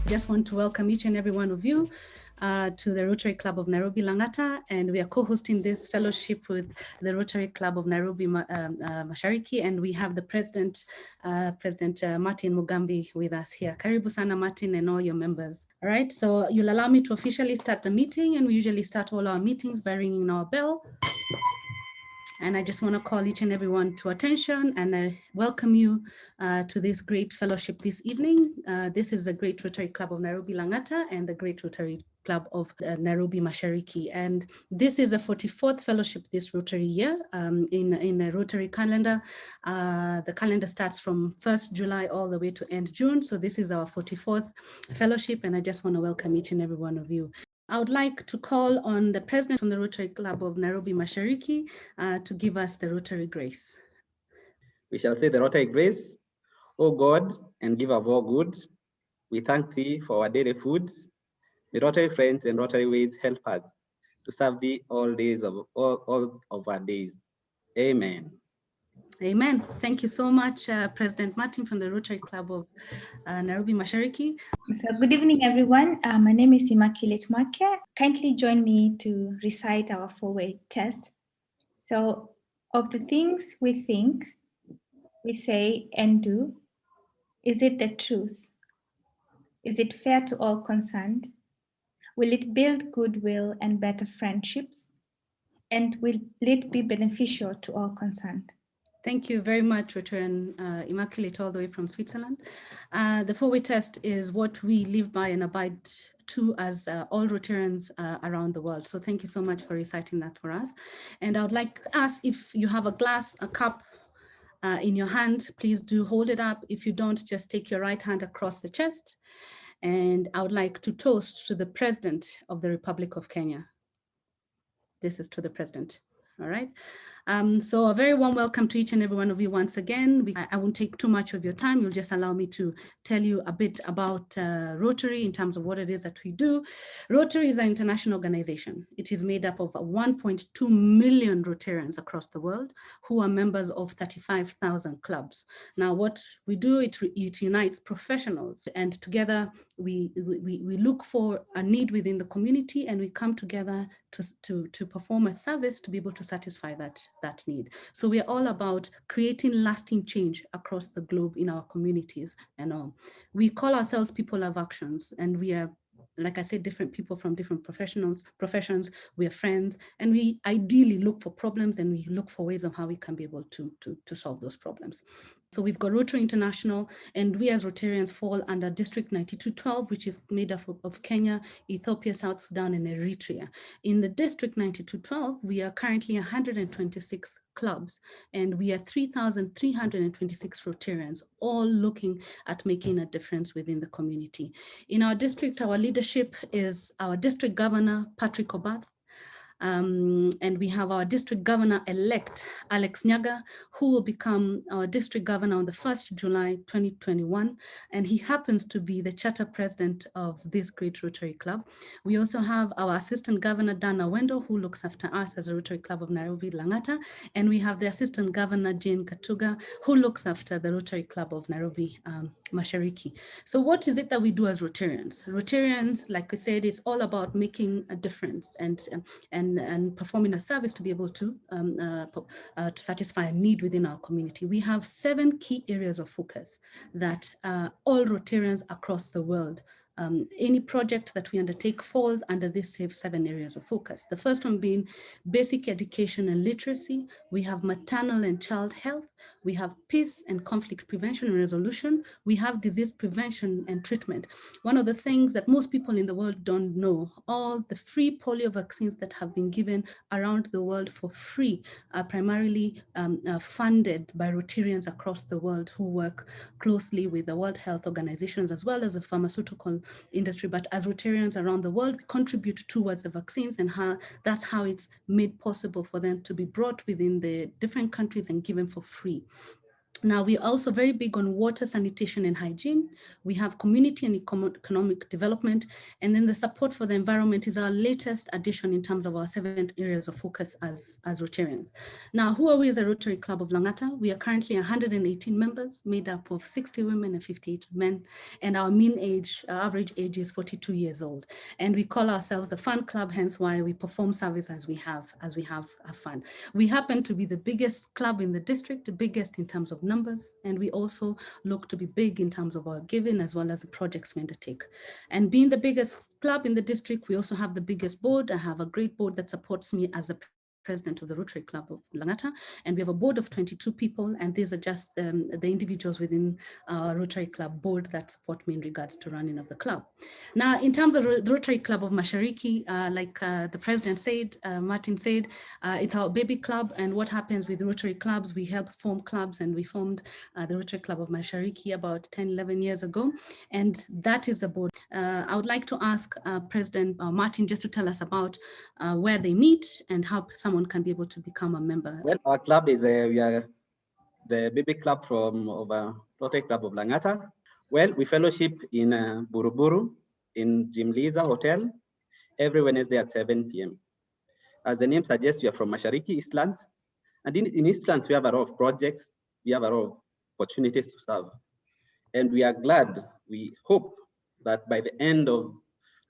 just want to welcome each and every one of you to the Rotary Club of Nairobi Langata, and we are co-hosting this fellowship with the Rotary Club of Nairobi Mashariki, and we have the President, Martin Mugambi with us here. Karibu sana Martin and all your members. All right, so you'll allow me to officially start the meeting, and we usually start all our meetings by ringing our bell. And I just want to call each and everyone to attention, and I welcome you to this great fellowship this evening. This is the Great Rotary Club of Nairobi Langata and the Great Rotary Club of Nairobi Mashariki. And this is the 44th fellowship this Rotary year in the Rotary calendar. The calendar starts from 1st July all the way to end June. So this is our 44th fellowship, and I just want to welcome each and every one of you. I would like to call on the president from the Rotary Club of Nairobi Mashariki to give us the Rotary Grace. We shall say the Rotary Grace. O God and giver of all good, we thank thee for our daily foods. The Rotary friends and Rotary ways help us to serve thee all days of all of our days. Amen. Amen. Thank you so much, President Martin from the Rotary Club of Nairobi Mashariki. So good evening, everyone. My name is Immaculate Mwake. Kindly join me to recite our four-way test. So, of the things we think, we say and do, is it the truth? Is it fair to all concerned? Will it build goodwill and better friendships? And will it be beneficial to all concerned? Thank you very much, Return Immaculate, all the way from Switzerland. The four-way test is what we live by and abide to as all Rotarians around the world. So thank you so much for reciting that for us. And I would like to ask if you have a glass, a cup in your hand, please do hold it up. If you don't, just take your right hand across the chest. And I would like to toast to the President of the Republic of Kenya. This is to the President. All right. So a very warm welcome to each and every one of you once again. I won't take too much of your time. You'll just allow me to tell you a bit about Rotary in terms of what it is that we do. Rotary is an international organization. It is made up of 1.2 million Rotarians across the world who are members of 35,000 clubs. Now, what we do, it unites professionals, and together we look for a need within the community, and we come together to perform a service to be able to satisfy that need. So we are all about creating lasting change across the globe in our communities and all. We call ourselves people of actions, and we are, like I said, different people from different professions. We are friends, and we ideally look for problems, and we look for ways of how we can be able to solve those problems. So we've got Rotary International, and we as Rotarians fall under District 9212, which is made up of Kenya, Ethiopia, South Sudan, and Eritrea. In the District 9212, we are currently 126 clubs, and we are 3,326 Rotarians, all looking at making a difference within the community. In our district, our leadership is our district governor, Patrick Obath, and we have our district governor-elect, Alex Nyaga, who will become our district governor on the 1st July 2021, and he happens to be the charter president of this great Rotary Club. We also have our assistant governor, Dana Wendo, who looks after us as a Rotary Club of Nairobi Langata, and we have the assistant governor, Jane Katuga, who looks after the Rotary Club of Nairobi Mashariki. So what is it that we do as Rotarians? Rotarians, like we said, it's all about making a difference and performing a service to be able to satisfy a need within our community. We have 7 key areas of focus that all Rotarians across the world, any project that we undertake falls under these 7 areas of focus. The first one being basic education and literacy. We have maternal and child health. We have peace and conflict prevention and resolution. We have disease prevention and treatment. One of the things that most people in the world don't know, all the free polio vaccines that have been given around the world for free are primarily funded by Rotarians across the world who work closely with the World Health Organizations as well as the pharmaceutical industry. But as Rotarians around the world, we contribute towards the vaccines, and that's how it's made possible for them to be brought within the different countries and given for free. Now, we're also very big on water, sanitation, and hygiene. We have community and economic development. And then the support for the environment is our latest addition in terms of our 7 areas of focus as Rotarians. Now, who are we as a Rotary Club of Langata? We are currently 118 members, made up of 60 women and 58 men. And our average age is 42 years old. And we call ourselves the Fun Club, hence why we perform service as we have fun. We happen to be the biggest club in the district, the biggest in terms of numbers, and we also look to be big in terms of our giving as well as the projects we undertake. And being the biggest club in the district, we also have the biggest board. I have a great board that supports me as the president of the Rotary Club of Langata, and we have a board of 22 people, and these are just the individuals within our Rotary Club board that support me in regards to running of the club. Now, in terms of the Rotary Club of Mashariki, like the president said, Martin said, it's our baby club, and what happens with Rotary clubs, we help form clubs, and we formed the Rotary Club of Mashariki about 10, 11 years ago, and that is the board. I would like to ask President Martin just to tell us about where they meet and how someone can be able to become a member. Well, our club is we are the baby club of Rotary Club of Langata. Well, we fellowship in Buruburu in Jim Liza Hotel every Wednesday at 7 p.m. As the name suggests, we are from Mashariki Eastlands. And in Eastlands, we have a lot of projects. We have a lot of opportunities to serve. And we are glad, we hope that by the end of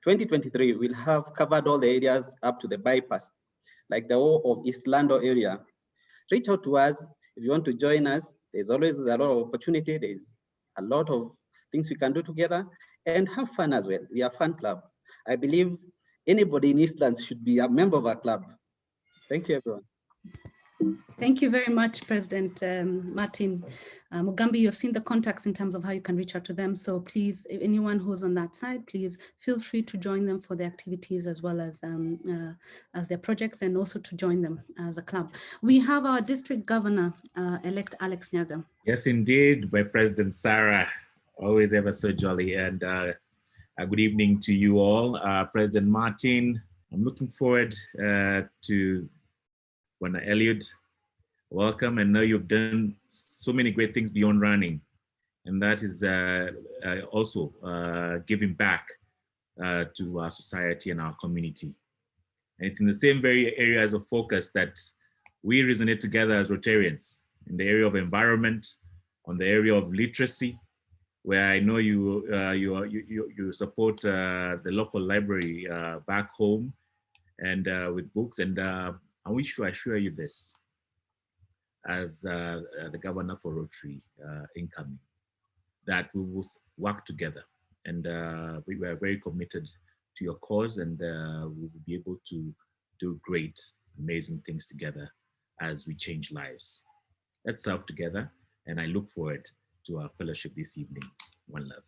2023, we'll have covered all the areas up to the bypass, like the whole of East Lando area. Reach out to us if you want to join us. There's always a lot of opportunity. There's a lot of things we can do together and have fun as well. We are a fun club. I believe anybody in Eastlands should be a member of our club. Thank you, everyone. Thank you very much, President Martin Mugambi. You have seen the contacts in terms of how you can reach out to them. So please, anyone who's on that side, please feel free to join them for their activities as well as their projects, and also to join them as a club. We have our district governor, elect Alex Nyaga. Yes, indeed, by President Sarah, always ever so jolly. And good evening to you all. President Martin, I'm looking forward to when Eliud, welcome, and know you've done so many great things beyond running, and that is also giving back to our society and our community. And it's in the same very areas of focus that we resonate together as Rotarians, in the area of environment, on the area of literacy, where I know you support the local library back home and with books. And I wish to assure you this, as the governor for Rotary incoming, that we will work together, and we are very committed to your cause, and we will be able to do great, amazing things together as we change lives. Let's serve together, and I look forward to our fellowship this evening. One love.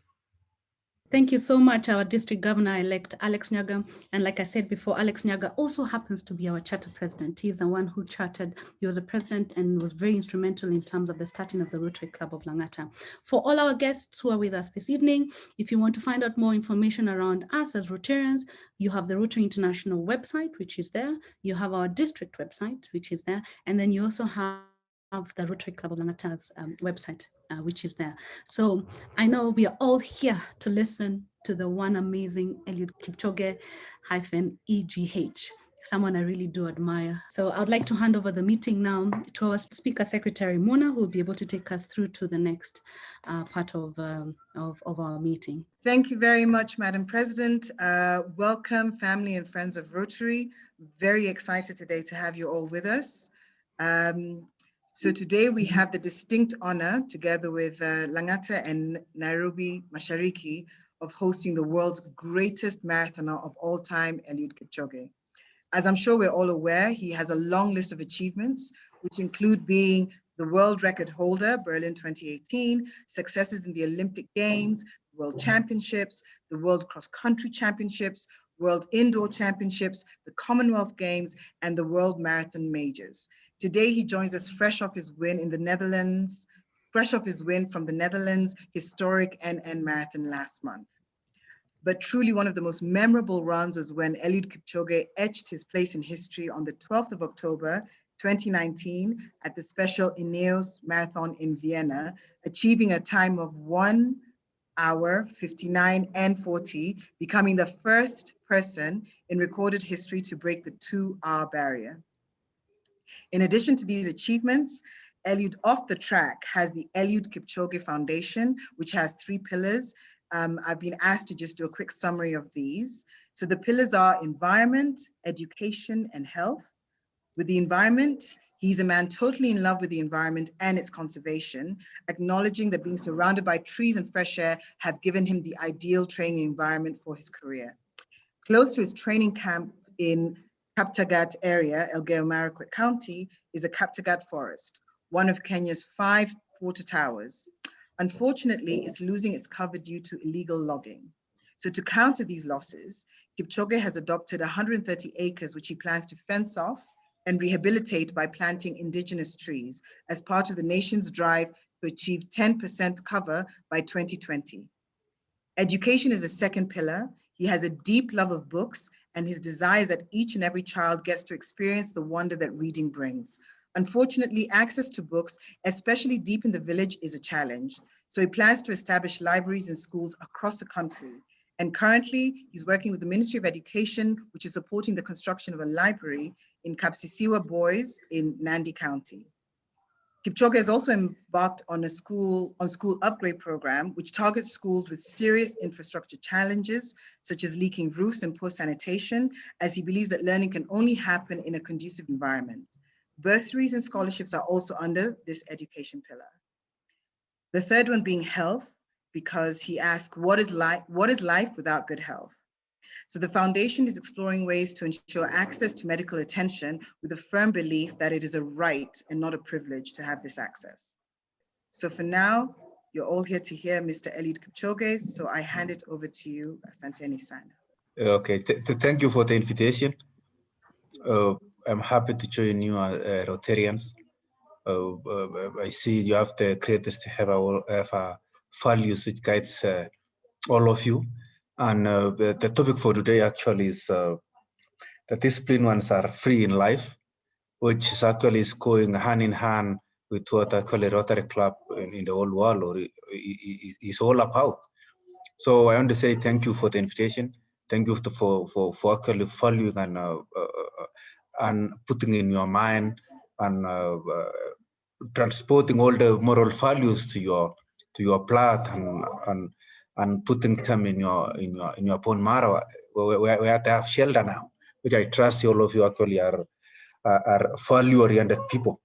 Thank you so much, our district governor-elect, Alex Nyaga. And like I said before, Alex Nyaga also happens to be our charter president. He's the one who chartered, he was a president and was very instrumental in terms of the starting of the Rotary Club of Langata. For all our guests who are with us this evening, if you want to find out more information around us as Rotarians, you have the Rotary International website, which is there. You have our district website, which is there. And then you also have the Rotary Club of Langata's website, which is there. So I know we are all here to listen to the one amazing Eliud Kipchoge -EGH, someone I really do admire. So I would like to hand over the meeting now to our Speaker Secretary, Mona, who will be able to take us through to the next part of our meeting. Thank you very much, Madam President. Welcome, family and friends of Rotary. Very excited today to have you all with us. So today we have the distinct honor, together with Langata and Nairobi Mashariki, of hosting the world's greatest marathoner of all time, Eliud Kipchoge. As I'm sure we're all aware, he has a long list of achievements, which include being the world record holder, Berlin 2018, successes in the Olympic Games, World Championships, the World Cross Country Championships, World Indoor Championships, the Commonwealth Games, and the World Marathon Majors. Today, he joins us fresh off his win in the Netherlands, from the Netherlands historic NN Marathon last month. But truly one of the most memorable runs was when Eliud Kipchoge etched his place in history on the 12th of October, 2019 at the special Ineos Marathon in Vienna, achieving a time of 1 hour, 59 and 40, becoming the first person in recorded history to break the 2-hour barrier. In addition to these achievements, Eliud off the track has the Eliud Kipchoge Foundation, which has 3 pillars. I've been asked to just do a quick summary of these. So the pillars are environment, education, and health. With the environment, he's a man totally in love with the environment and its conservation, acknowledging that being surrounded by trees and fresh air have given him the ideal training environment for his career. Close to his training camp in Kaptagat area, Elgeyo Marakwet County, is a Kaptagat forest, one of Kenya's 5 water towers. Unfortunately, it's losing its cover due to illegal logging. So to counter these losses, Kipchoge has adopted 130 acres, which he plans to fence off and rehabilitate by planting indigenous trees as part of the nation's drive to achieve 10% cover by 2020. Education is the second pillar. He has a deep love of books, and his desire is that each and every child gets to experience the wonder that reading brings. Unfortunately, access to books, especially deep in the village, is a challenge. So he plans to establish libraries in schools across the country. And currently, he's working with the Ministry of Education, which is supporting the construction of a library in Kapsisiwa Boys in Nandi County. Kipchoge has also embarked on a school upgrade program, which targets schools with serious infrastructure challenges, such as leaking roofs and poor sanitation, as he believes that learning can only happen in a conducive environment. Bursaries and scholarships are also under this education pillar. The third one being health, because he asked, what is life without good health? So the foundation is exploring ways to ensure access to medical attention with a firm belief that it is a right and not a privilege to have this access. So for now, you're all here to hear Mr. Eliud Kipchoge, so I hand it over to you, Asanteni Sana. Okay, thank you for the invitation. I'm happy to join you, Rotarians. I see you have the greatest to have a values which guides all of you. And the topic for today actually is the disciplined ones are free in life, which is actually is going hand in hand with what I call a Rotary Club in the whole world, or is all about. So I want to say thank you for the invitation. Thank you for actually valuing and putting in your mind and transporting all the moral values to your blood and putting them in your bone marrow where they have shelter now, which I trust all of you actually are value-oriented people.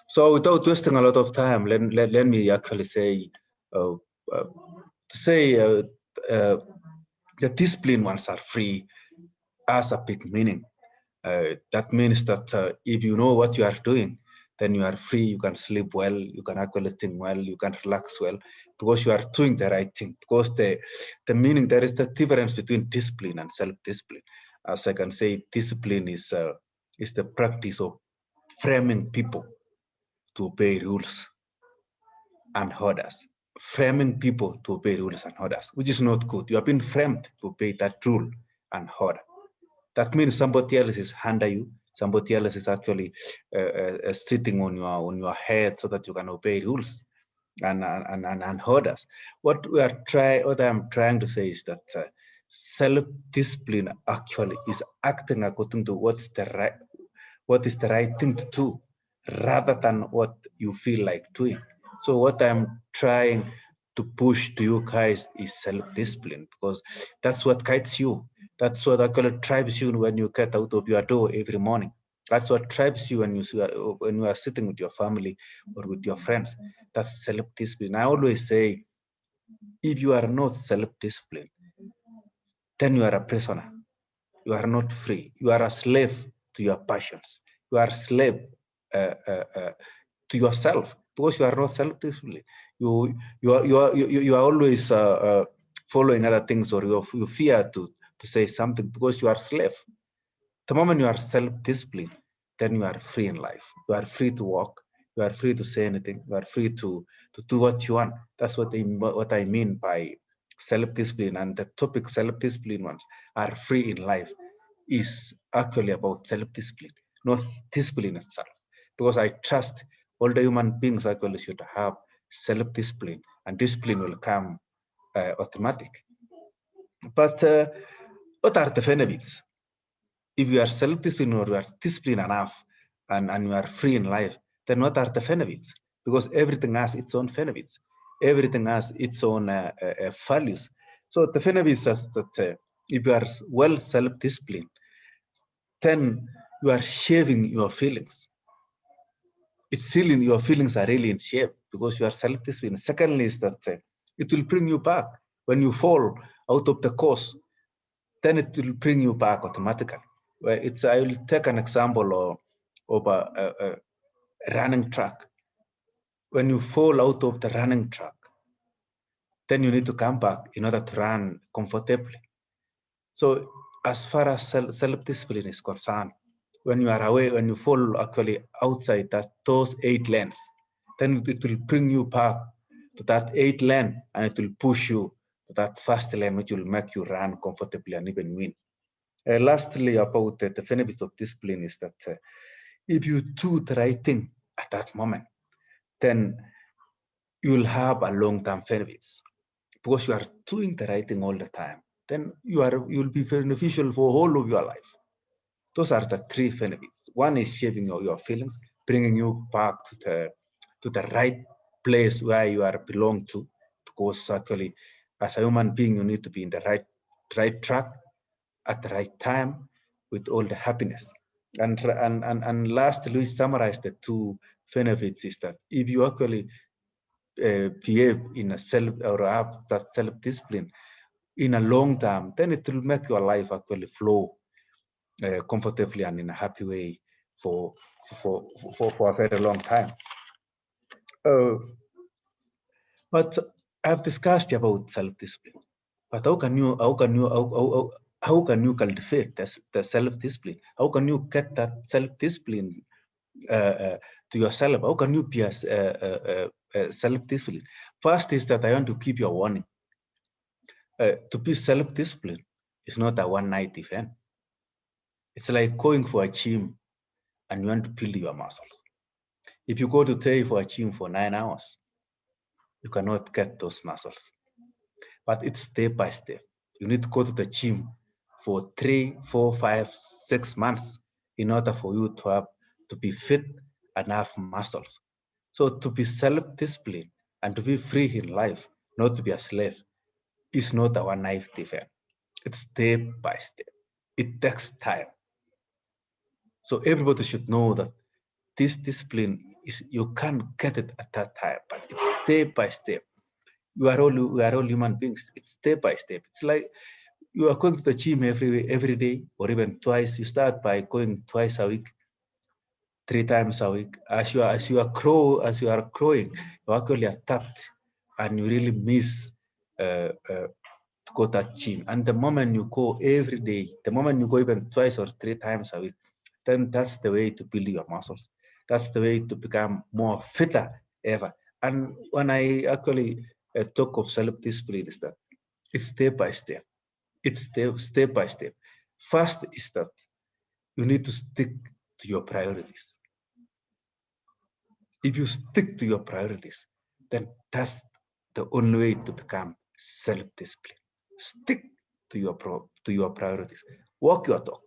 So without wasting a lot of time, let me actually say the disciplined ones are free has a big meaning. That means that if you know what you are doing, then you are free, you can sleep well, you can actually think well, you can relax well, because you are doing the right thing. Because the meaning, there is the difference between discipline and self-discipline. As I can say, discipline is the practice of framing people to obey rules and orders. Framing people to obey rules and orders, which is not good. You have been framed to obey that rule and order. That means somebody else is under you. Somebody else is actually sitting on your head so that you can obey rules and orders. What I'm trying to say is that self-discipline actually is acting according to what is the right thing to do, rather than what you feel like doing. So what I'm trying to push to you guys is self-discipline, because that's what guides you. That's what actually drives you when you get out of your door every morning. That's what drives you when you are sitting with your family or with your friends. That's self-discipline. I always say, if you are not self-disciplined, then you are a prisoner. You are not free. You are a slave to your passions. You are a slave to yourself, because you are not self-disciplined. You are always following other things, or you fear to say something because you are a slave. The moment you are self-disciplined, then you are free in life. You are free to walk. You are free to say anything. You are free to do what you want. That's what I mean by self-discipline. And the topic self-discipline ones are free in life is actually about self-discipline, not discipline itself. because I trust all the human beings actually should have self-discipline, and discipline will come automatic. But what are the benefits? If you are self-disciplined or you are disciplined enough and you are free in life, then what are the benefits? Because everything has its own benefits. Everything has its own values. So the benefits is that if you are well self-disciplined, then you are shaping your feelings. It's really, your feelings are really in shape because you are self-disciplined. Secondly is that it will bring you back. When you fall out of the course, then it will bring you back automatically. Well, I will take an example of a running track. When you fall out of the running track, then you need to come back in order to run comfortably. So as far as self-discipline is concerned, when you are away, when you fall actually outside those 8 lanes, then it will bring you back to that 8 lane, and it will push you to that first lane, which will make you run comfortably and even win. Lastly, about the benefits of discipline is that if you do the right thing at that moment, then you'll have a long-term benefits because you are doing the right thing all the time. Then you'll be beneficial for all of your life. Those are the 3 benefits. One is shaping your feelings, bringing you back to the right place where you are belong to, because actually, as a human being, you need to be in the right track at the right time with all the happiness. And lastly, we summarize the 2 benefits is that if you actually behave in a self or have that self-discipline in a long term, then it will make your life actually flow comfortably and in a happy way for a very long time. But I've discussed about self-discipline. But how can you cultivate the self-discipline? How can you get that self-discipline to yourself? How can you be self-discipline? First is that I want to keep your warning. To be self-disciplined is not a one-night event. It's like going for a gym and you want to build your muscles. If you go to stay for a gym for 9 hours, you cannot get those muscles. But it's step by step. You need to go to the gym for 3, 4, 5, 6 months in order for you to be fit and have muscles. So to be self-disciplined and to be free in life, not to be a slave, is not a one-night event. It's step by step. It takes time. So everybody should know that this discipline you can't get it at that time, but it's step by step. We are all human beings. It's step by step. It's like you are going to the gym every day or even twice. You start by going twice a week, 3 times a week. As you are growing, you actually adapt and you really miss to go to that gym. And the moment you go every day, the moment you go even twice or 3 times a week, then that's the way to build your muscles. That's the way to become more fitter ever. And when I actually talk of self-discipline, is that it's step by step. It's step by step. First is that you need to stick to your priorities. If you stick to your priorities, then that's the only way to become self-disciplined. Stick to your priorities. Walk your talk.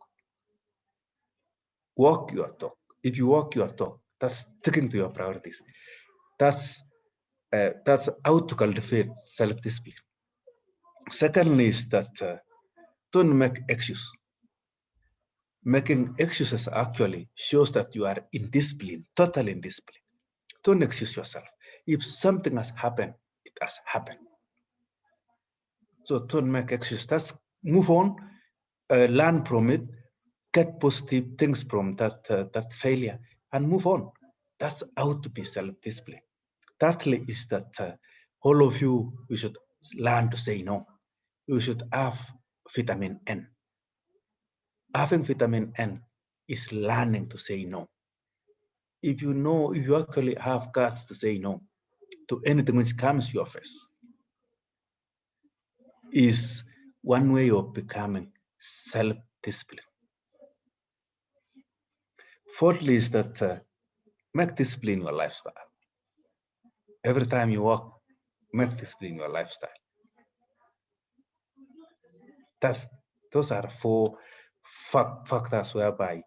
Walk your talk. If you walk your talk, that's sticking to your priorities. That's how to cultivate self-discipline. Secondly is that don't make excuses. Making excuses actually shows that you are indisciplined, totally indisciplined. Don't excuse yourself. If something has happened, it has happened. So don't make excuses. That's move on, learn from it, get positive things from that failure, and move on. That's how to be self-disciplined. Thirdly is that all of you should learn to say no. You should have vitamin N. Having vitamin N is learning to say no. If you actually have guts to say no to anything which comes your face, is one way of becoming self-disciplined. Fourthly is that make discipline your lifestyle. Every time you walk, make discipline your lifestyle. Those are 4 factors whereby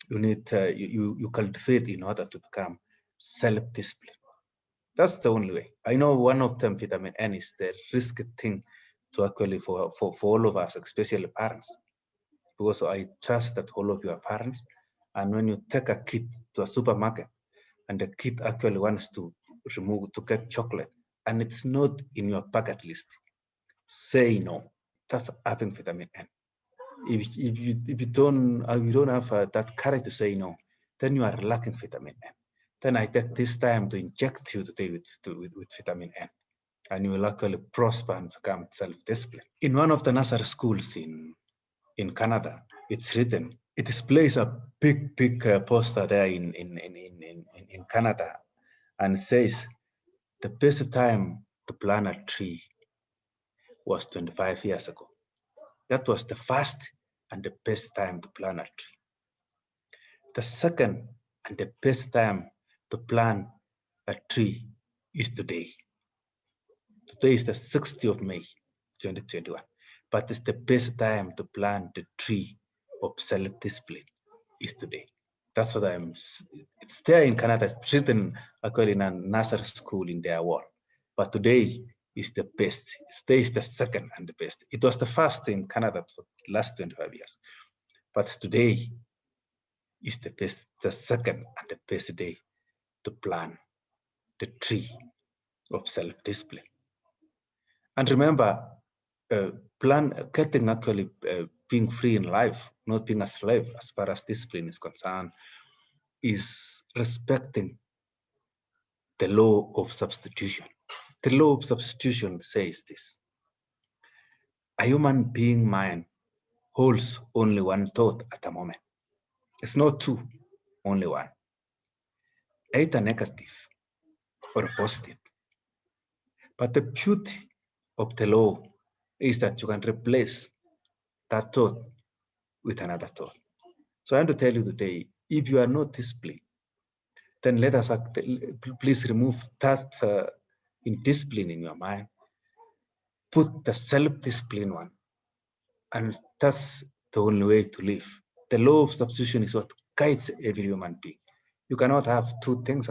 you need you cultivate in order to become self-disciplined. That's the only way. I know one of them, vitamin N, is the risky thing to actually for all of us, especially parents, because I trust that all of you are parents. And when you take a kid to a supermarket and the kid actually wants to get chocolate and it's not in your bucket list, say no. That's having vitamin N. If you don't have that courage to say no, then you are lacking vitamin N. Then I take this time to inject you today with vitamin N, and you will actually prosper and become self-disciplined. In one of the nursery schools in Canada, it's written, it displays a big poster there in Canada, and it says, the best time to plant a tree was 25 years ago. That was the first and the best time to plant a tree. The second and the best time to plant a tree is today. Today is the 6th of May, 2021. But it's the best time to plant the tree of self-discipline is today. That's what it's there in Canada. It's written actually in a nursery school in their world. But today is the best. Today is the second and the best. It was the first in Canada for the last 25 years. But today is the best, the second and the best day to plant the tree of self-discipline. And remember, getting actually being free in life, not being a slave as far as discipline is concerned, is respecting the law of substitution. The law of substitution says this: a human being mind holds only one thought at a moment. It's not 2, only 1. Either negative or positive. But the beauty of the law is that you can replace that thought with another thought. So I want to tell you today, if you are not disciplined, then let us please remove that indiscipline in your mind. Put the self-discipline one, and that's the only way to live. The law of substitution is what guides every human being. You cannot have 2 things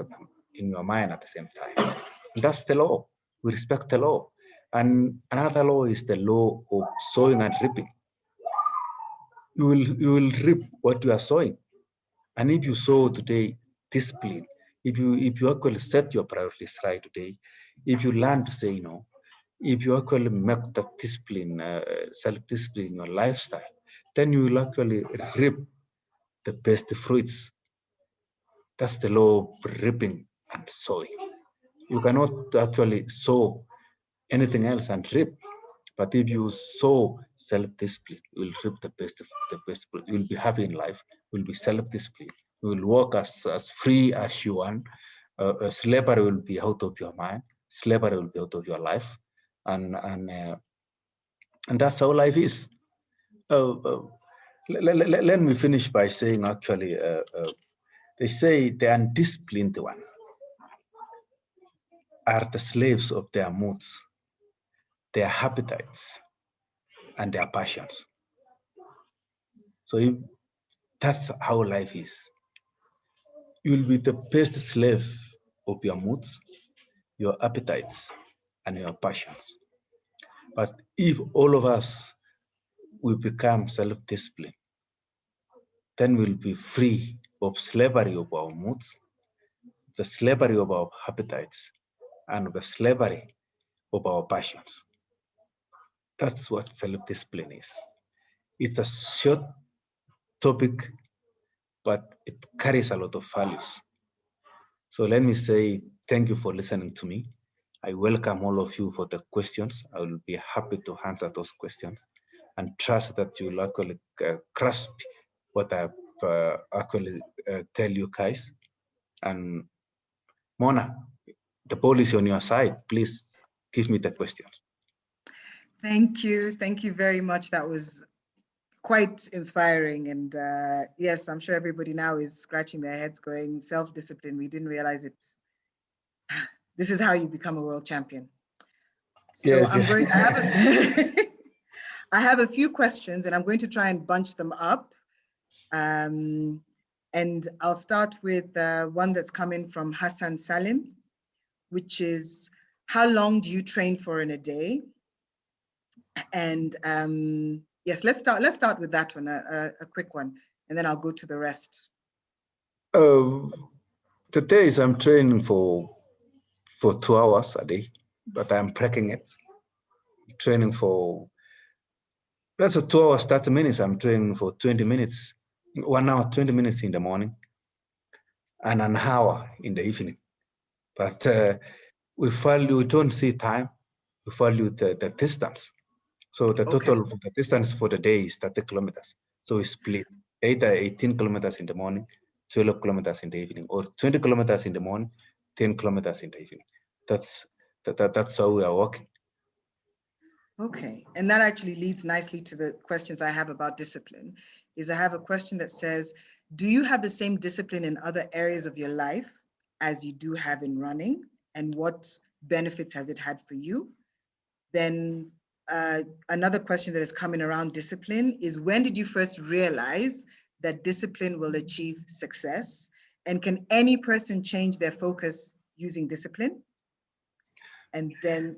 in your mind at the same time. And that's the law. We respect the law. And another law is the law of sowing and reaping. You will reap what you are sowing. And if you sow today discipline, if you actually set your priorities right today, if you learn to say no, if you actually make that discipline, self-discipline in your lifestyle, then you will actually reap the best fruits. That's the law of reaping and sowing. You cannot actually sow anything else and reap. But if you sow self-discipline, you will reap the best fruit. You will be happy in life. You will be self-disciplined. You will walk as free as you want. Slavery will be out of your mind. Slavery will be out of your life. And that's how life is. Let me finish by saying, actually, they say the undisciplined one are the slaves of their moods, their appetites, and their passions. So if that's how life is, you'll be the best slave of your moods, your appetites, and your passions. But if all of us will become self-disciplined, then we'll be free of slavery of our moods, the slavery of our appetites, and the slavery of our passions. That's what self-discipline is. It's a short topic, but it carries a lot of values. So let me say thank you for listening to me. I welcome all of you for the questions. I will be happy to answer those questions and trust that you will actually grasp what I actually tell you guys. And Mona, the ball is on your side. Please give me the questions. Thank you. Thank you very much. That was quite inspiring. And yes, I'm sure everybody now is scratching their heads going, self-discipline, we didn't realize it. This is how you become a world champion. So Yes, I'm yeah. going to have I have a few questions and I'm going to try and bunch them up. And I'll start with one that's coming from Hassan Salim, which is, how long do you train for in a day? And yes, let's start with that one, a quick one, and then I'll go to the rest. Today I'm training for 2 hours a day, but I'm breaking it. Training for, that's a 2 hours, 30 minutes. I'm training for 20 minutes, 1 hour, 20 minutes in the morning, and an hour in the evening. But we don't see time, we value the distance. So the total for the distance for the day is 30 kilometers. So we split either 18 kilometers in the morning, 12 kilometers in the evening, or 20 kilometers in the morning, 10 kilometers in the evening. That's how we are working. Okay, and that actually leads nicely to the questions I have about discipline. I have a question that says, do you have the same discipline in other areas of your life as you do have in running? And what benefits has it had for you? Then another question that is coming around discipline is, when did you first realize that discipline will achieve success? And can any person change their focus using discipline? And then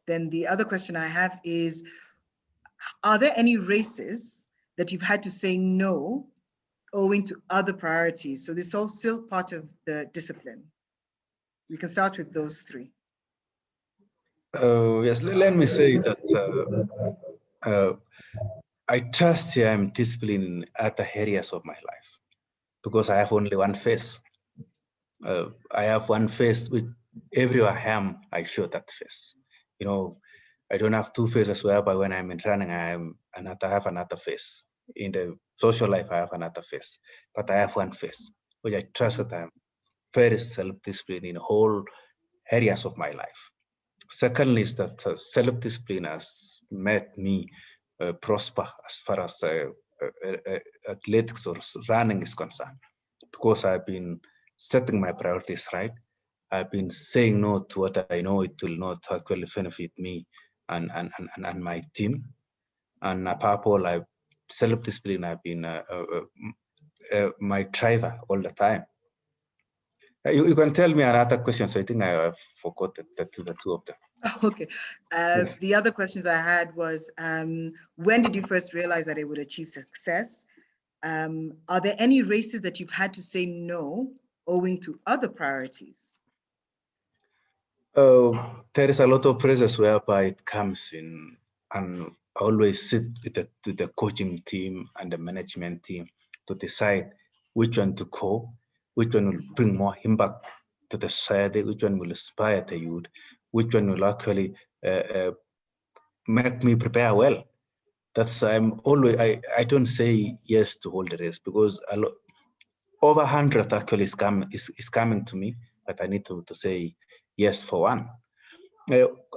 the other question I have is, are there any races that you've had to say no owing to other priorities? So this is all still part of the discipline. We can start with those three. Yes, let me say that I trust I'm disciplined in other areas of my life because I have only one face. I have one face which everywhere I am, I show that face. You know, I don't have two faces whereby when I'm in running, I have another face. In the social life, I have another face, but I have one face, which I trust that I'm very self-disciplined in all areas of my life. Secondly is that self-discipline has made me prosper as far as athletics or running is concerned, because I've been setting my priorities right. I've been saying no to what I know it will not actually benefit me and my team. And apart from all, self-discipline, I've been my driver all the time. You can tell me another question. So I think I have forgotten the two of them. Okay. Yes. The other questions I had was, when did you first realize that it would achieve success? Are there any races that you've had to say no owing to other priorities? There is a lot of process whereby it comes in, and I always sit with the coaching team and the management team to decide which one to go, which one will bring more impact to the society, which one will inspire the youth, which one will actually make me prepare well. That's I don't say yes to all the rest because over 100 actually is coming to me, but I need to say yes for one.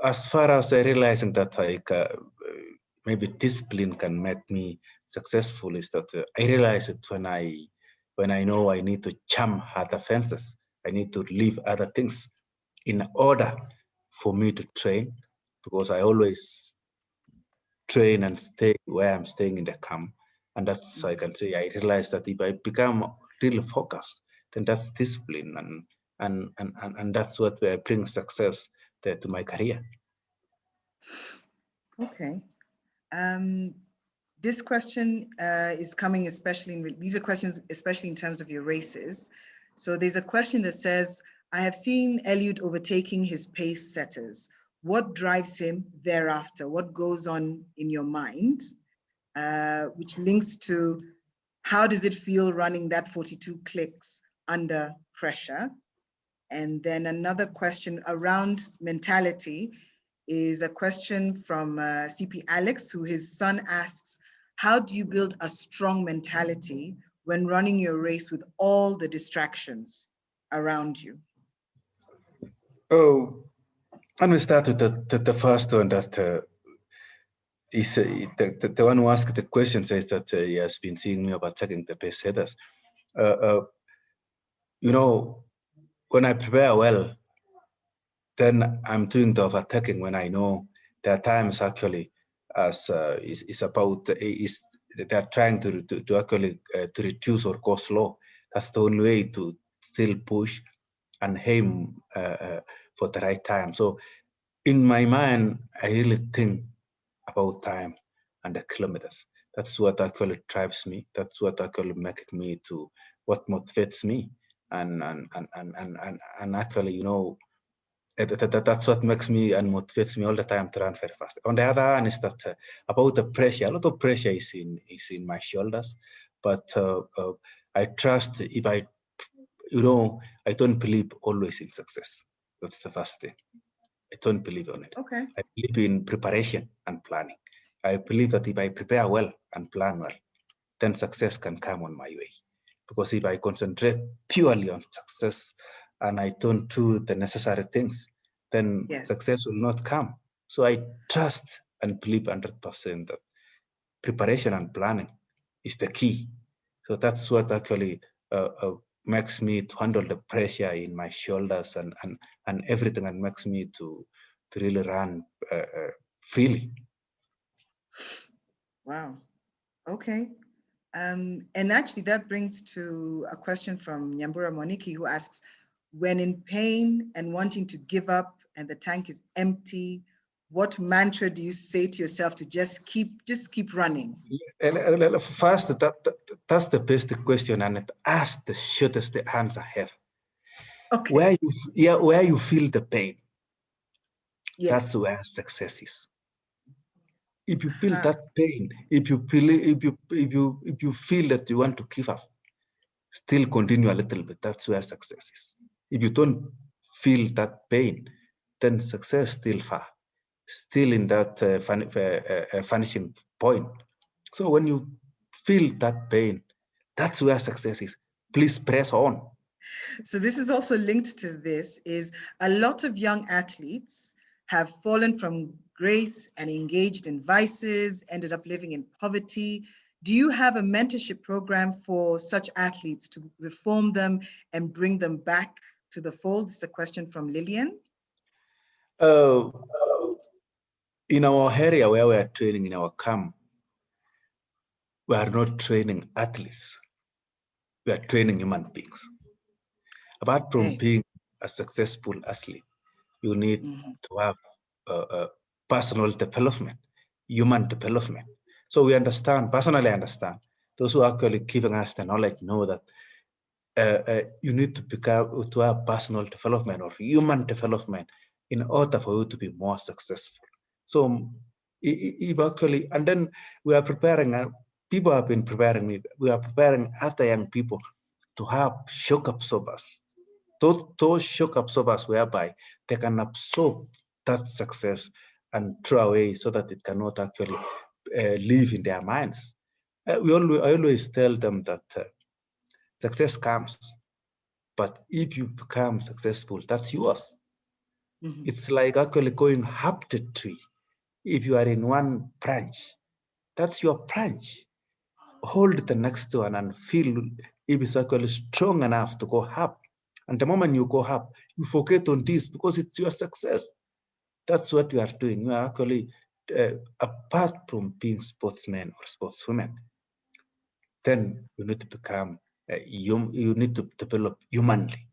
As far as realizing that maybe discipline can make me successful is that I realize it when I know I need to jump other fences. I need to leave other things in order for me to train, because I always train and stay where I'm staying in the camp. And that's, I can say, I realize that if I become really focused, then that's discipline, and that's what brings success to my career. Okay. This question is coming especially these are questions especially in terms of your races. So there's a question that says, I have seen Eliud overtaking his pace setters. What drives him thereafter? What goes on in your mind? Which links to, how does it feel running that 42 clicks under pressure? And then another question around mentality is a question from CP Alex, who his son asks, how do you build a strong mentality when running your race with all the distractions around you? Oh, and we start with the first one, that is the one who asked the question says that he has been seeing me about checking the pace setters. You know, when I prepare well, then I'm doing the overtaking when I know there are times actually as is about is they're trying to actually to reduce or go slow. That's the only way to still push and aim for the right time. So in my mind, I really think about time and the kilometers. That's what actually drives me. That's what actually makes me to what motivates me. And actually, you know, that's what makes me and motivates me all the time to run very fast. On the other hand, is that about the pressure. A lot of pressure is in my shoulders, but I trust if I, you know, I don't believe always in success. That's the first thing. I don't believe on it. Okay. I believe in preparation and planning. I believe that if I prepare well and plan well, then success can come on my way. Because if I concentrate purely on success and I don't do the necessary things, then success will not come. So I trust and believe 100% that preparation and planning is the key. So that's what actually makes me to handle the pressure in my shoulders and everything, and makes me to really run freely. Wow. Okay. And actually that brings to a question from Nyambura Moniki, who asks, when in pain and wanting to give up and the tank is empty, what mantra do you say to yourself to just keep running? First, that's the best question, and it asks the shortest answer ever. Okay. Where you feel the pain, that's where success is. If you feel that pain, if you feel that you want to give up, still continue a little bit. That's where success is. If you don't feel that pain, then success still far, still in that finishing point. So when you feel that pain, that's where success is. Please press on. So this is also linked to this, is a lot of young athletes have fallen from grace and engaged in vices, ended up living in poverty. Do you have a mentorship program for such athletes to reform them and bring them back to the fold? It's a question from Lillian. In our area where we are training in our camp, we are not training athletes. We are training human beings. Apart from being a successful athlete, you need to have personal development, human development. So we understand, personally understand, those who are actually giving us the knowledge know that you need to have personal development or human development in order for you to be more successful. So if actually, and then we are preparing, people have been preparing me, we are preparing other young people to have shock absorbers. Those shock absorbers whereby they can absorb that success and throw away so that it cannot actually live in their minds. I always tell them that success comes, but if you become successful, that's yours. It's like actually going up the tree. If you are in one branch, that's your branch. Hold the next one and feel if it's actually strong enough to go up. And the moment you go up, you forget on this because it's your success. That's what you are doing. You are actually, apart from being sportsmen or sportswomen, then you need to become, you need to develop humanly.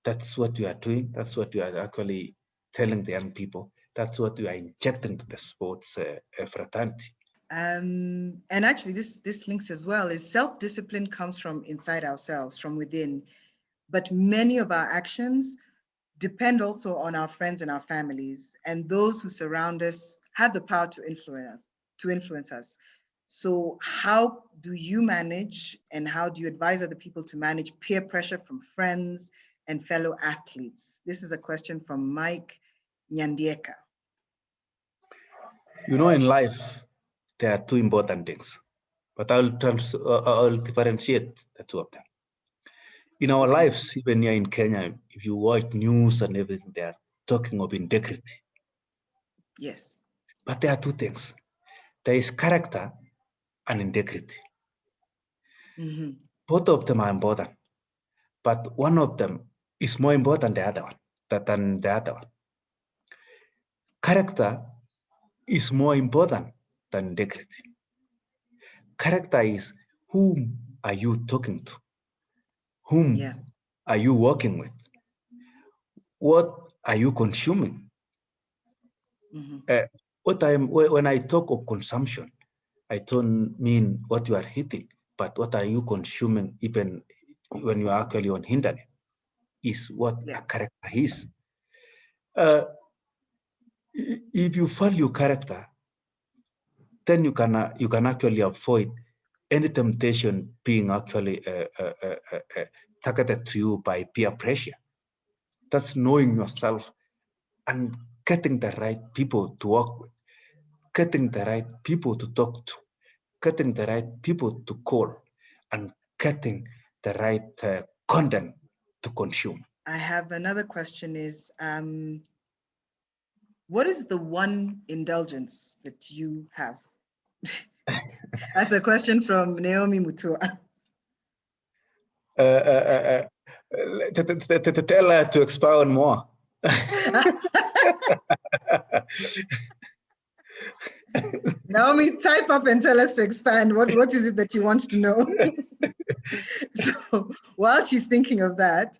That's what you are doing. That's what you are actually telling the young people. That's what you are injecting to the sports fraternity. And actually this links as well, is self-discipline comes from inside ourselves, from within. But many of our actions depend also on our friends and our families, and those who surround us have the power to influence us. So how do you manage, and how do you advise other people to manage peer pressure from friends and fellow athletes? This is a question from Mike Nyandieka. You know, in life, there are two important things, but I'll differentiate the two of them. In our lives, even here in Kenya, if you watch news and everything, they are talking of integrity. Yes. But there are two things. there is character and integrity. Mm-hmm. Both of them are important, but one of them is more important than the other one. Character is more important than integrity. Character is whom are you talking to? Whom are you working with? What are you consuming? When I talk of consumption, I don't mean what you are eating, but what are you consuming even when you are actually on internet is what a character is. If you value character, then you can actually avoid any temptation being actually targeted to you by peer pressure. That's knowing yourself and getting the right people to work with, getting the right people to talk to, getting the right people to call, and getting the right content to consume. I have another question is, what is the one indulgence that you have? That's a question from Naomi Mutua. Tell her to expound more. Naomi, type up and tell us to expand. What is it that you want to know? So while she's thinking of that,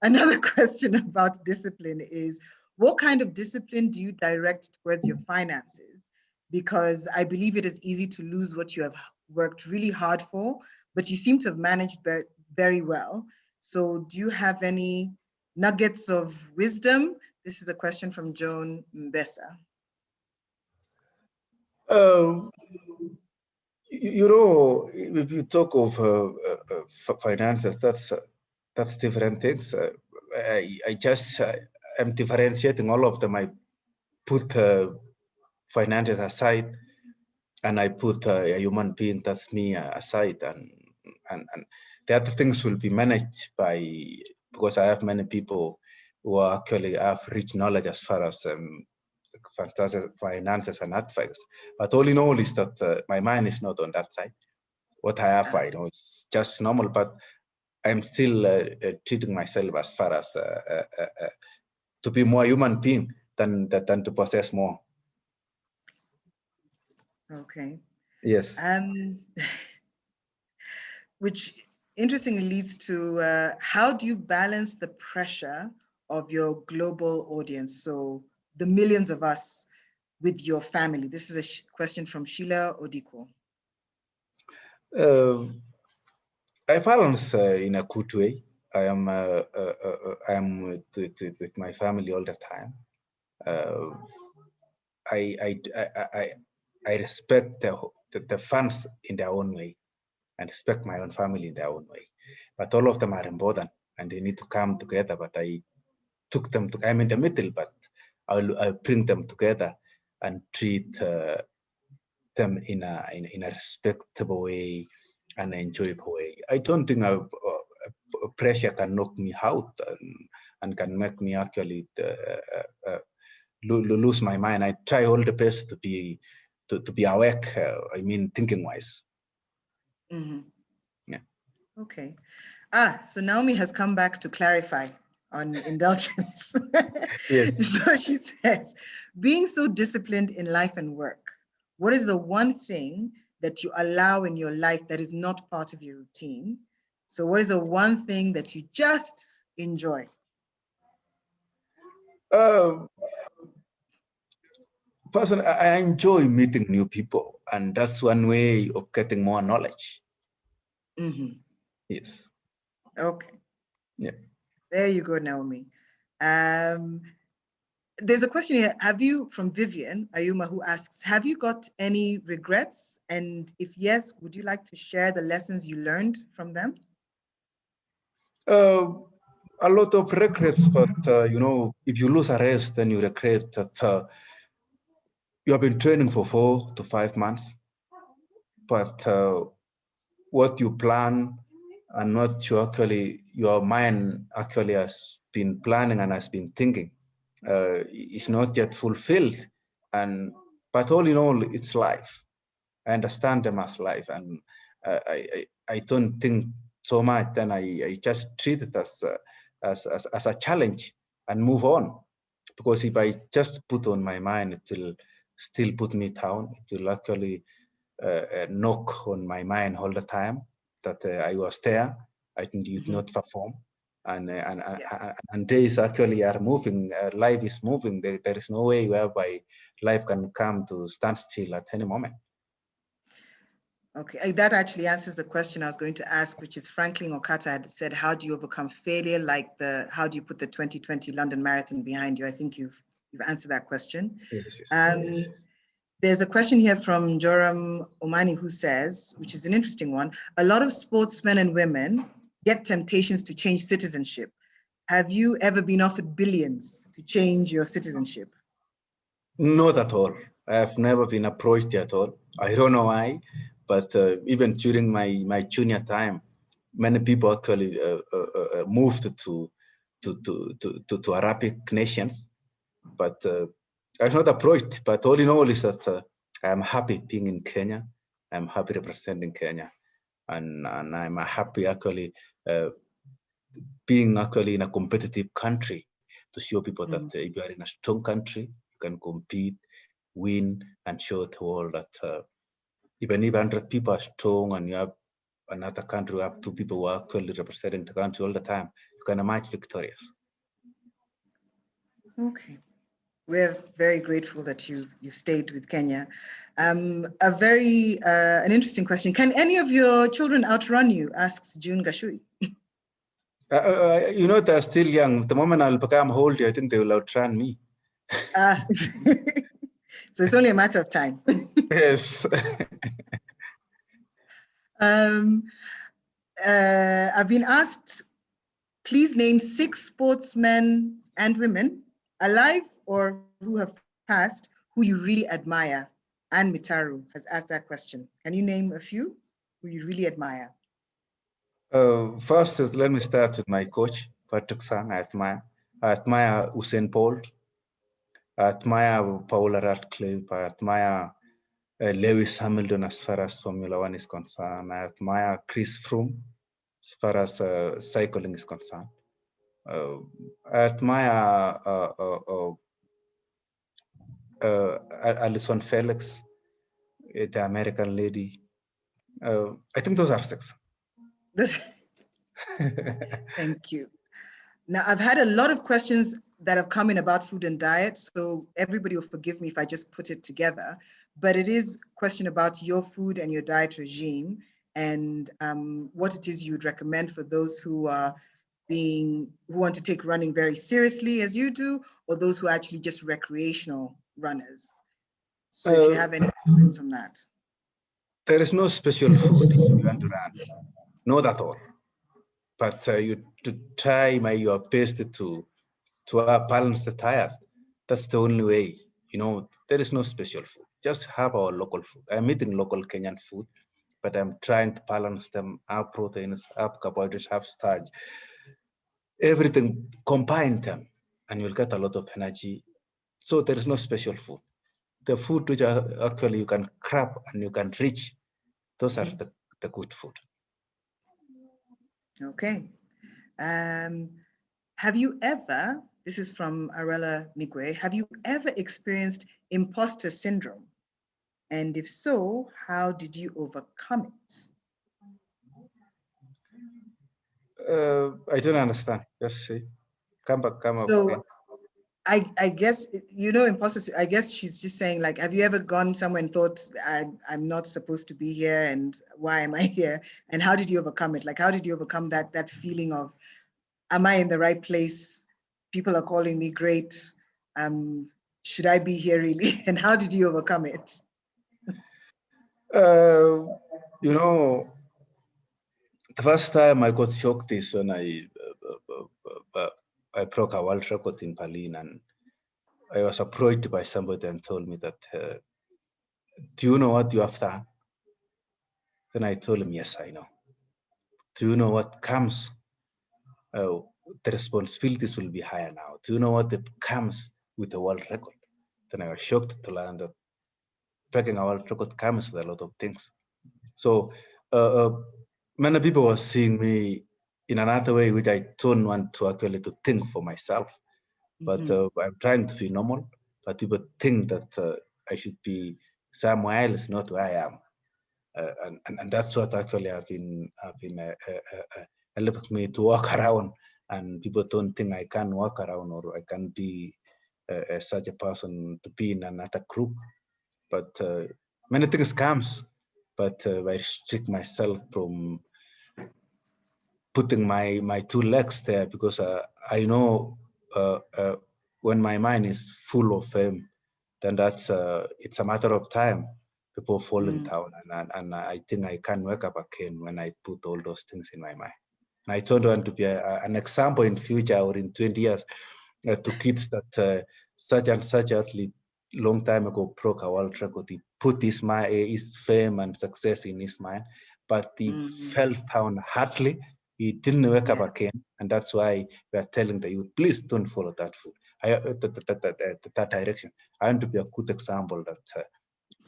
another question about discipline is, what kind of discipline do you direct towards your finances? Because I believe it is easy to lose what you have worked really hard for, but you seem to have managed very well. So do you have any nuggets of wisdom? This is a question from Joan Mbesa. You know, if you talk of finances, that's different things. I just am differentiating all of them. I put finances aside, and I put a human being, that's me, aside, and the other things will be managed because I have many people who actually have rich knowledge as far as finances and advice. But all in all is that my mind is not on that side. What I have, I know it's just normal, but I'm still treating myself as far as to be more human being than to possess more. Okay. Yes. Which interestingly leads to how do you balance the pressure of your global audience? So the millions of us with your family. This is a question from Sheila Odiko. I balance in a good way. I am with my family all the time. I respect the fans in their own way, and respect my own family in their own way. But all of them are important, and they need to come together. But I took them to. I'm in the middle, but I'll bring them together and treat them in a respectable way and enjoyable way. I don't think pressure can knock me out and can make me actually lose my mind. I try all the best to be awake. I mean, thinking wise. Mm-hmm. Yeah. Okay. So Naomi has come back to clarify on indulgence. Yes. So she says, being so disciplined in life and work, what is the one thing that you allow in your life that is not part of your routine? So what is the one thing that you just enjoy? Personally, I enjoy meeting new people, and that's one way of getting more knowledge. Mm-hmm. Yes. Okay. Yeah. There you go, Naomi. There's a question here. Have you, from Vivian Ayuma, who asks, have you got any regrets? And if yes, would you like to share the lessons you learned from them? A lot of regrets, but you know, if you lose a race, then you regret that you have been training for 4 to 5 months, but what you plan and what your mind actually has been planning and has been thinking is not yet fulfilled. And But all in all, it's life. I understand them as life, and I don't think so much. Then I just treat it as a challenge and move on. Because if I just put on my mind, it will still put me down. It will actually knock on my mind all the time that I was there, I did not perform. And days actually are moving, life is moving. There is no way whereby life can come to stand still at any moment. Okay, that actually answers the question I was going to ask, which is Franklin Okata had said, how do you overcome failure? How do you put the 2020 London Marathon behind you? I think you've answered that question. Yes. There's a question here from Joram Omani who says, which is an interesting one, a lot of sportsmen and women get temptations to change citizenship. Have you ever been offered billions to change your citizenship? Not at all. I have never been approached at all. I don't know why, but even during my junior time, many people actually moved to Arabic nations, but I was not approached. But all in all is that I'm happy being in Kenya. I'm happy representing Kenya, and I'm happy actually being actually in a competitive country to show people that if you are in a strong country, you can compete, win, and show the world that even if 100 people are strong and you have another country, you have 2 people who are actually representing the country all the time, you can emerge victorious. Okay. We're very grateful that you stayed with Kenya. An interesting question. Can any of your children outrun you? Asks June Gashui. You know, they're still young. The moment I'll become older, I think they will outrun me. So it's only a matter of time. Yes. I've been asked, please name 6 sportsmen and women, alive or who have passed, who you really admire. Anne Mitaru has asked that question. Can you name a few who you really admire? First, let me start with my coach, Patrick Sang. I admire Usain Bolt. I admire Paula Radcliffe. I admire Lewis Hamilton as far as Formula One is concerned. I admire Chris Froome as far as cycling is concerned. I admire Alison Felix, the American lady. I think those are 6. Thank you. Now, I've had a lot of questions that have come in about food and diet, so everybody will forgive me if I just put it together, but it is a question about your food and your diet regime and what it is you'd recommend for those who want to take running very seriously as you do, or those who are actually just recreational runners. So if you have any comments on that. There is no special food if you want to run, not at all. But you to try your best to balance the diet. That's the only way. You know, there is no special food. Just have our local food. I'm eating local Kenyan food, but I'm trying to balance them, have proteins, have carbohydrates, have starch. Everything, combine them, and you'll get a lot of energy. So there is no special food. The food which are actually you can grab and you can reach, those are the good food. Okay. Have you ever, this is from Arella Migwe, have you ever experienced imposter syndrome? And if so, how did you overcome it? I don't understand. Just say, come back, come so, up. I guess, you know, imposter, I guess she's just saying, like, have you ever gone somewhere and thought, I'm not supposed to be here and why am I here? And how did you overcome it? Like, how did you overcome that feeling of, am I in the right place? People are calling me great. Should I be here really? And how did you overcome it? You know, the first time I got shocked is when I broke a world record in Berlin, and I was approached by somebody and told me that, do you know what you have done? Then I told him, yes, I know. Do you know what comes? The responsibilities will be higher now. Do you know what comes with the world record? Then I was shocked to learn that packing our record comes with a lot of things. So many people were seeing me in another way, which I don't want to actually to think for myself. But I'm trying to be normal. But people think that I should be somewhere else, not where I am. And that's what actually have been helping me to walk around. And people don't think I can walk around or I can be such a person to be in another group. But many things comes, but I restrict myself from putting my two legs there, because I know when my mind is full of fame, then that's it's a matter of time before falling down, and I think I can wake up again when I put all those things in my mind. And I don't want to be an example in future or in 20 years to kids that such and such athlete long time ago broke a world record. He put his fame and success in his mind, but he fell down hardly. He didn't wake up again, and that's why we are telling the youth, please don't follow that foot, that direction. I want to be a good example that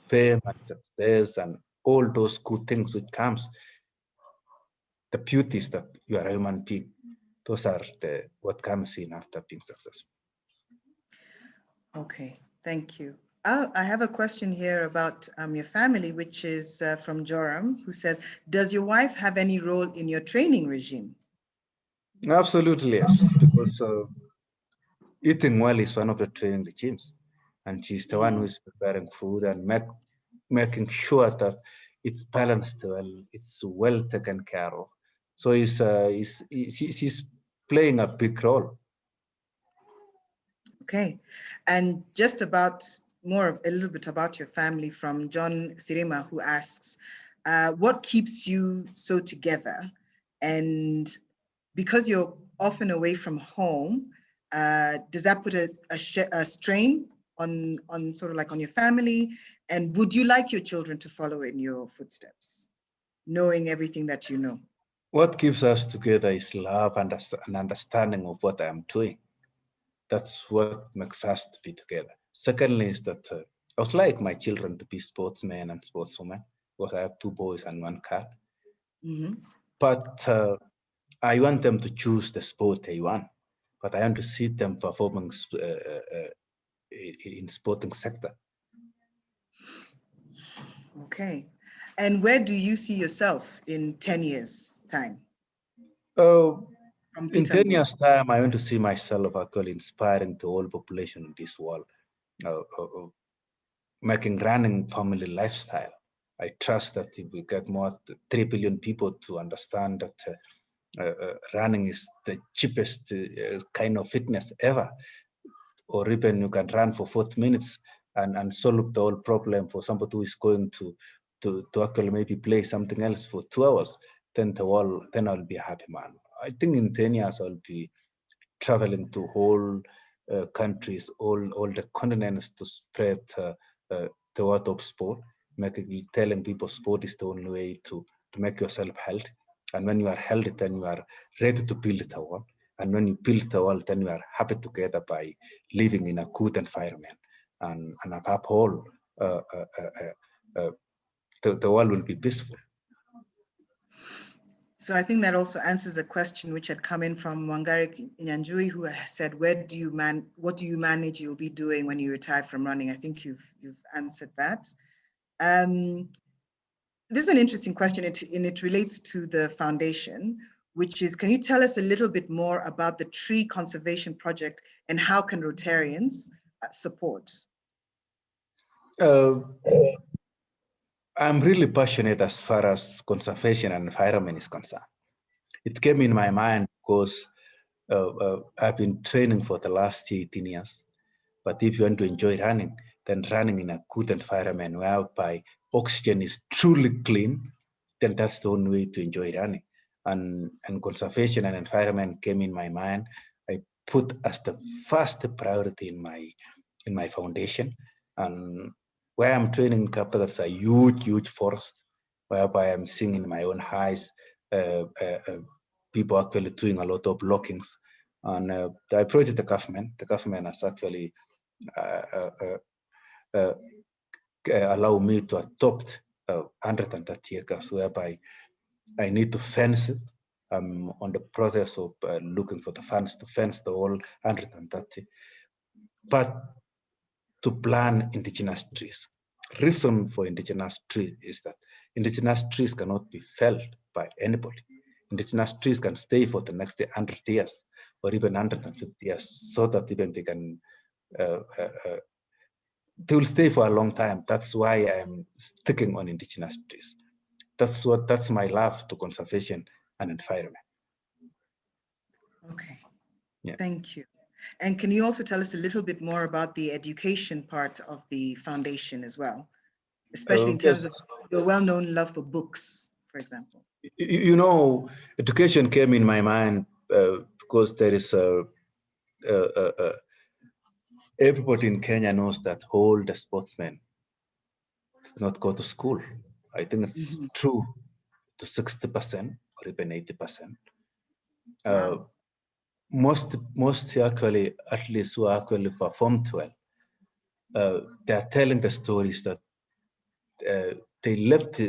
fame and success and all those good things which comes, the beauty is that you are a human being. Those are what comes in after being successful. Okay, thank you. I have a question here about your family, which is from Joram, who says, does your wife have any role in your training regime? Absolutely, yes, because eating well is one of the training regimes. And she's the one who is preparing food and making sure that it's balanced well, it's well taken care of. So she's playing a big role. Okay, and just about a little bit about your family from John Thirima, who asks, what keeps you so together? And because you're often away from home, does that put a strain on sort of like on your family? And would you like your children to follow in your footsteps, knowing everything that you know? What keeps us together is love and an understanding of what I'm doing. That's what makes us to be together. Secondly is that I would like my children to be sportsmen and sportswomen, because I have 2 boys and 1 girl. But I want them to choose the sport they want, but I want to see them performing in sporting sector. Okay, and where do you see yourself in 10 years' time? In 10 years' time, I want to see myself actually inspiring the whole population in this world, making running family lifestyle. I trust that if we get more 3 billion people to understand that running is the cheapest kind of fitness ever, or even you can run for 40 minutes and solve the whole problem for somebody who is going to actually maybe play something else for 2 hours, then I'll be a happy man. I think in 10 years I'll be traveling to whole countries, all the continents, to spread the word of sport, telling people sport is the only way to make yourself healthy. And when you are healthy, then you are ready to build the world. And when you build the world, then you are happy together by living in a good environment. And above all, the world will be peaceful. So I think that also answers the question which had come in from Wangari Nyanjui, who has said, what do you manage you'll be doing when you retire from running? I think you've answered that. This is an interesting question, and it relates to the foundation, which is, can you tell us a little bit more about the tree conservation project and how can Rotarians support? I'm really passionate as far as conservation and environment is concerned. It came in my mind because I've been training for the last 18 years. But if you want to enjoy running, then running in a good environment whereby oxygen is truly clean, then that's the only way to enjoy running. And conservation and environment came in my mind. I put as the first priority in my foundation. And where I'm training capital, that's a huge forest, whereby I'm seeing in my own eyes people actually doing a lot of lockings. And I approached the government. The government has actually allow me to adopt 130 acres, whereby I need to fence it. I'm on the process of looking for the funds to fence the whole 130, but to plant indigenous trees. Reason for indigenous trees is that indigenous trees cannot be felled by anybody. Indigenous trees can stay for the next 100 years or even 150 years, so that even they can, they will stay for a long time. That's why I'm sticking on indigenous trees. That's my love to conservation and environment. Okay, yeah. Thank you. And can you also tell us a little bit more about the education part of the foundation as well, especially in terms of your well-known love for books, for example? You know, education came in my mind because there is everybody in Kenya knows that all the sportsmen did not go to school. I think it's true to 60% or even 80%. Wow. Most actually, at least who actually performed well, they are telling the stories that they left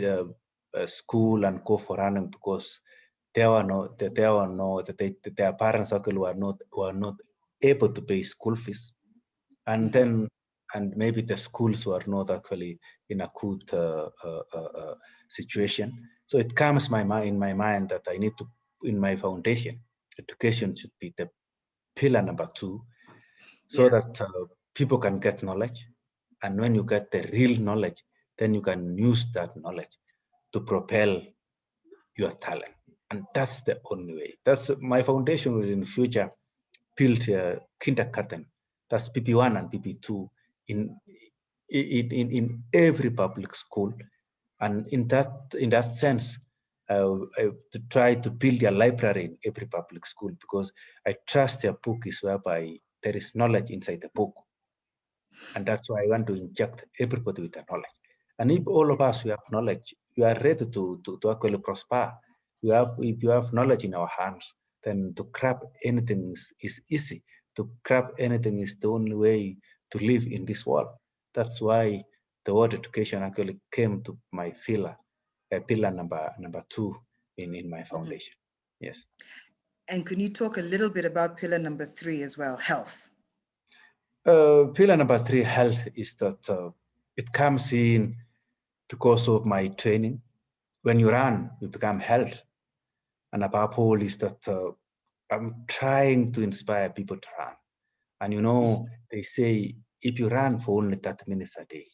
school and go for running because their parents actually were not able to pay school fees, and then maybe the schools were not actually in a good situation. So it comes in my mind that I need to, in my foundation, education should be the pillar number 2, so that people can get knowledge. And when you get the real knowledge, then you can use that knowledge to propel your talent. And that's the only way. That's my foundation will in the future build kindergarten. That's PP1 and PP2 in every public school. And in that sense, to try to build a library in every public school, because I trust a book is whereby there is knowledge inside the book. And that's why I want to inject everybody with the knowledge. And if all of us, we have knowledge, we are ready to actually prosper. If you have knowledge in our hands, then to grab anything is easy. To grab anything is the only way to live in this world. That's why the word education actually came to my pillar number 2 in my foundation. Yes. And can you talk a little bit about pillar number 3 as well, health? Pillar number 3, health, is that it comes in because of my training. When you run, you become health. And above all is that I'm trying to inspire people to run. And you know, they say, if you run for only 30 minutes a day,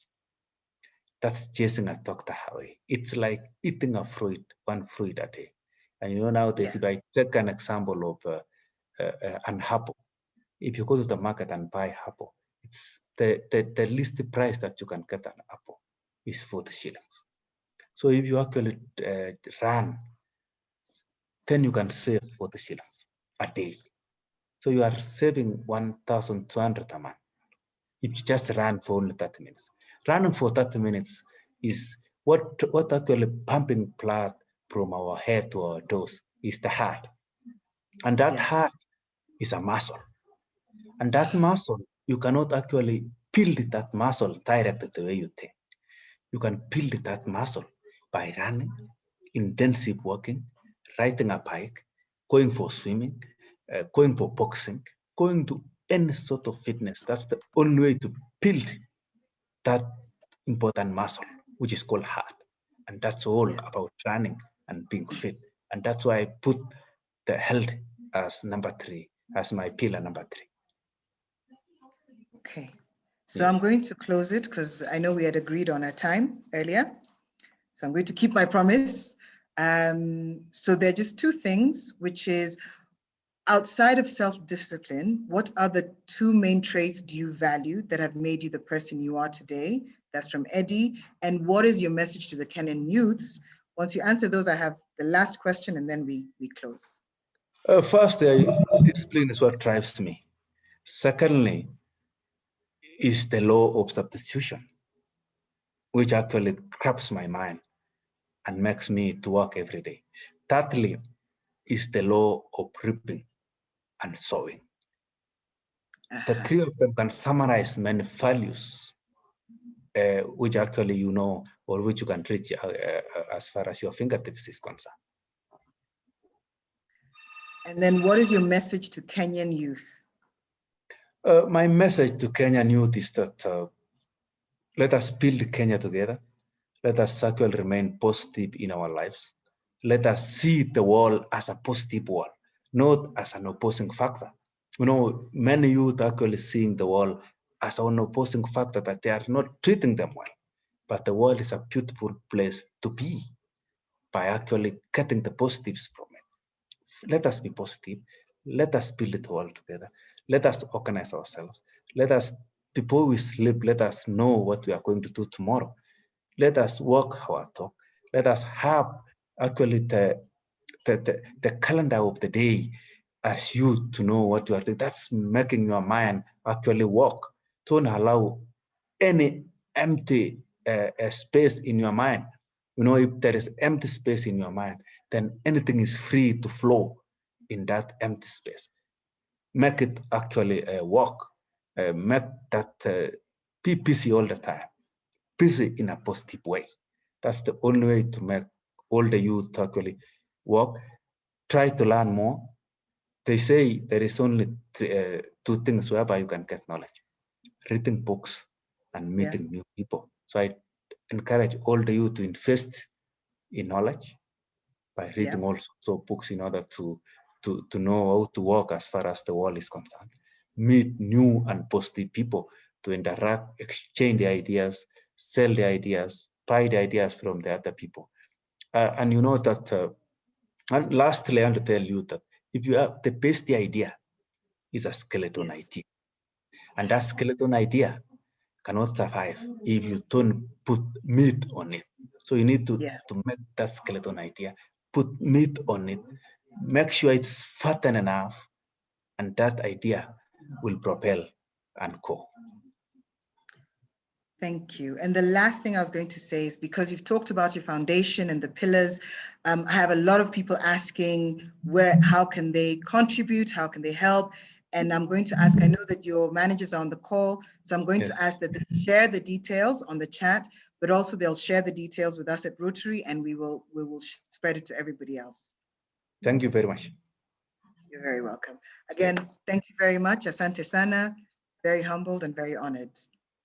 that's chasing a doctor away. It's like eating a fruit, one fruit a day. And you know, nowadays, if I take an example of an apple, if you go to the market and buy apple, it's the least price that you can get an apple is 40 shillings. So if you actually run, then you can save 40 shillings a day. So you are saving 1,200 a month if you just run for only 30 minutes. Running for 30 minutes is what actually pumping blood from our head to our toes is the heart. And that heart is a muscle. And that muscle, you cannot actually build that muscle directly the way you think. You can build that muscle by running, intensive walking, riding a bike, going for swimming, going for boxing, going to any sort of fitness. That's the only way to build that important muscle, which is called heart. And that's all about running and being fit. And that's why I put the health as number 3, as my pillar number 3. Okay, so I'm going to close it because I know we had agreed on a time earlier. So I'm going to keep my promise. So there are just 2 things, which is outside of self-discipline, what are the 2 main traits do you value that have made you the person you are today? That's from Eddie. And what is your message to the Kenyan youths? Once you answer those, I have the last question and then we close. First, discipline is what drives me. Secondly, is the law of substitution, which actually grabs my mind and makes me to work every day. Thirdly, is the law of reaping and sowing. The 3 of them can summarize many values which actually you know, or which you can reach as far as your fingertips is concerned. And then what is your message to Kenyan youth? My message to Kenyan youth is that let us build Kenya together. Let us actually remain positive in our lives. Let us see the world as a positive world, not as an opposing factor. You know, many youth actually seeing the world as an opposing factor, that they are not treating them well. But the world is a beautiful place to be by actually getting the positives from it. Let us be positive. Let us build it all together. Let us organize ourselves. Let us, before we sleep, let us know what we are going to do tomorrow. Let us walk our talk. Let us have actually the calendar of the day as you to know what you are doing. That's making your mind actually work. Don't allow any empty space in your mind. You know, if there is empty space in your mind, then anything is free to flow in that empty space. Make it actually work. Make that be busy all the time. Busy in a positive way. That's the only way to make all the youth actually work. Try to learn more. They say there is only two things whereby you can get knowledge: reading books and meeting new people. So I encourage all the youth to invest in knowledge by reading also books in order to know how to work as far as the world is concerned. Meet new and positive people to interact, exchange the ideas, sell the ideas, buy the ideas from the other people. And you know that, and lastly, I want to tell you that if you have the best idea is a skeleton idea. And that skeleton idea cannot survive if you don't put meat on it. So you need to make that skeleton idea, put meat on it, make sure it's fattened enough, and that idea will propel and go. Thank you. And the last thing I was going to say is, because you've talked about your foundation and the pillars, I have a lot of people asking how can they contribute, how can they help? And I'm going to ask, I know that your managers are on the call, so I'm going to ask that they share the details on the chat, but also they'll share the details with us at Rotary, and we will spread it to everybody else. Thank you very much. You're very welcome. Again, thank you very much. Asante sana, very humbled and very honored.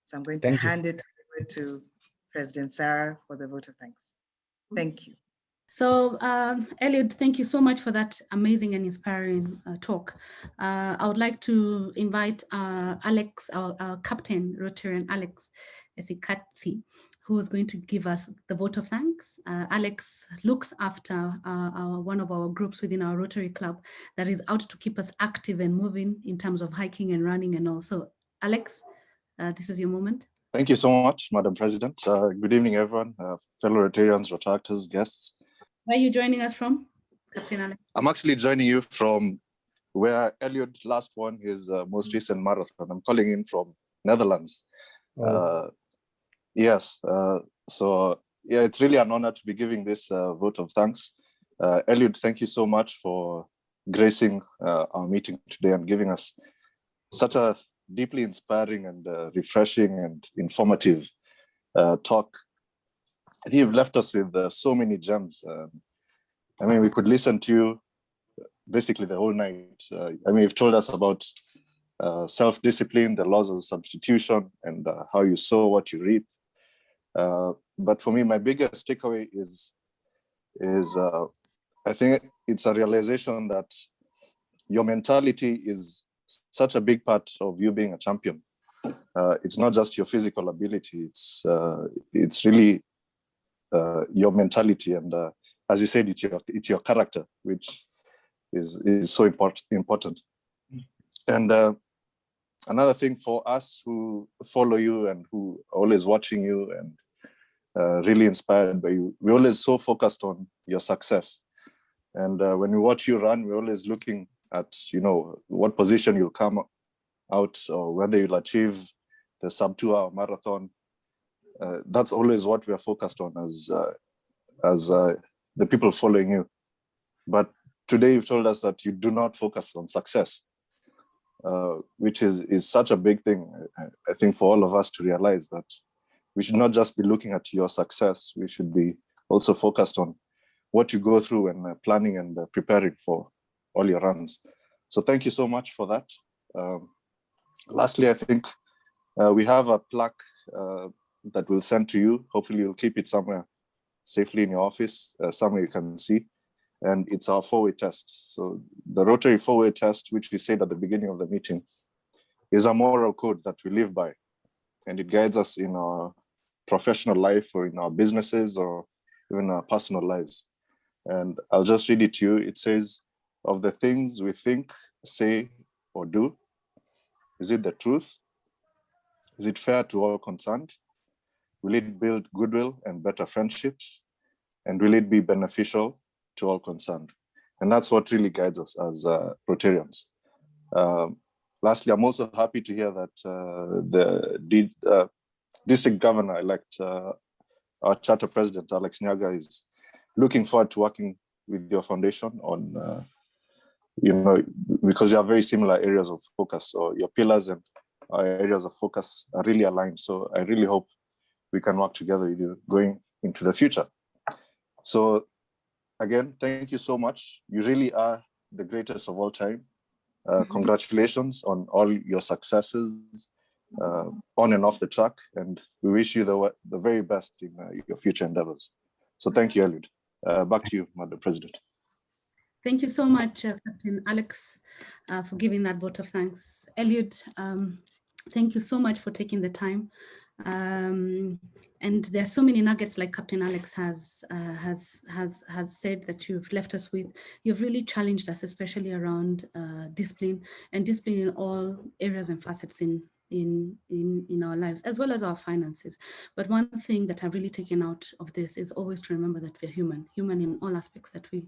So I'm going to hand it over to President Sarah for the vote of thanks. Thank you. So Eliud, thank you so much for that amazing and inspiring talk. I would like to invite Alex, our captain, Rotarian Alex Esikatsi, who is going to give us the vote of thanks. Alex looks after one of our groups within our Rotary Club that is out to keep us active and moving in terms of hiking and running and all. So Alex, this is your moment. Thank you so much, Madam President. Good evening, everyone, fellow Rotarians, Rotaractors, guests. Where are you joining us from, Captain Alex? I'm actually joining you from where Eliud last won his most recent marathon. I'm calling in from Netherlands. Yes, so yeah, it's really an honor to be giving this vote of thanks. Eliud, thank you so much for gracing our meeting today and giving us such a deeply inspiring and refreshing and informative talk. I think you've left us with so many gems. I mean, we could listen to you basically the whole night. I mean, you've told us about self-discipline, the laws of substitution, and how you sow what you reap. But for me, my biggest takeaway is I think it's a realization that your mentality is such a big part of you being a champion. It's not just your physical ability, it's really your mentality. And as you said, it's your character, which is so important. And another thing for us who follow you and who are always watching you and really inspired by you, we're always so focused on your success. And when we watch you run, we're always looking at, you know, what position you'll come out or whether you'll achieve the sub 2-hour marathon. That's always what we are focused on as the people following you. But today you've told us that you do not focus on success, which is such a big thing, I think, for all of us to realize that we should not just be looking at your success. We should be also focused on what you go through and planning and preparing for all your runs. So thank you so much for that. Lastly, I think we have a plaque that we'll send to you. Hopefully you'll keep it somewhere safely in your office, somewhere you can see. And it's our 4-way test. So the Rotary 4-way test, which we said at the beginning of the meeting, is a moral code that we live by. And it guides us in our professional life or in our businesses or even our personal lives. And I'll just read it to you. It says, of the things we think, say, or do, is it the truth? Is it fair to all concerned? Will it build goodwill and better friendships? And will it be beneficial to all concerned? And that's what really guides us as Rotarians. Lastly, I'm also happy to hear that the district governor-elect, our charter president, Alex Nyaga, is looking forward to working with your foundation on, because you have very similar areas of focus, or your pillars and our areas of focus are really aligned. So I really hope we can work together with you going into the future. So again, thank you so much. You really are the greatest of all time. Congratulations on all your successes on and off the track. And we wish you the very best in your future endeavors. So thank you, Eliud. Back to you, Madam President. Thank you so much, Captain Alex, for giving that vote of thanks. Eliud, thank you so much for taking the time. And there are so many nuggets, like Captain Alex has said, that you've left us with. You've really challenged us, especially around discipline, and discipline in all areas and facets in our lives, as well as our finances. But one thing that I've really taken out of this is always to remember that we're human in all aspects that we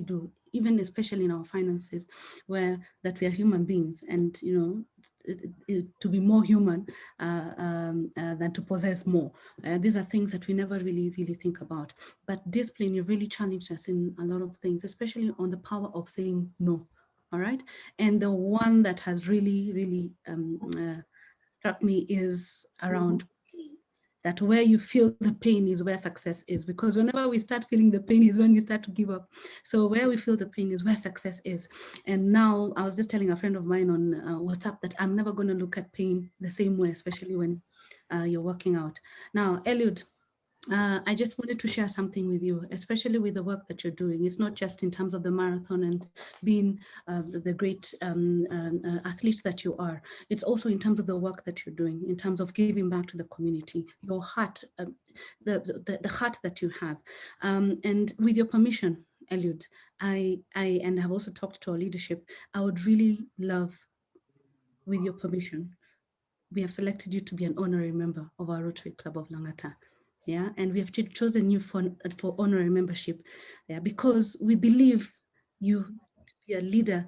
do, even especially in our finances, that we are human beings, and to be more human than to possess more. These are things that we never really think about. But discipline, you really challenged us in a lot of things, especially on the power of saying no. All right, and the one that has really struck me is around that where you feel the pain is where success is, because whenever we start feeling the pain is when we start to give up. So where we feel the pain is where success is. And now I was just telling a friend of mine on WhatsApp that I'm never going to look at pain the same way, especially when you're working out. Now, Eliud, I just wanted to share something with you, especially with the work that you're doing. It's not just in terms of the marathon and being the great athlete that you are. It's also in terms of the work that you're doing, in terms of giving back to the community, your heart, the heart that you have. And with your permission, Eliud, I have also talked to our leadership. I would really love, with your permission, we have selected you to be an honorary member of our Rotary Club of Langata. Yeah, and we have chosen you for honorary membership, yeah, because we believe you to be a leader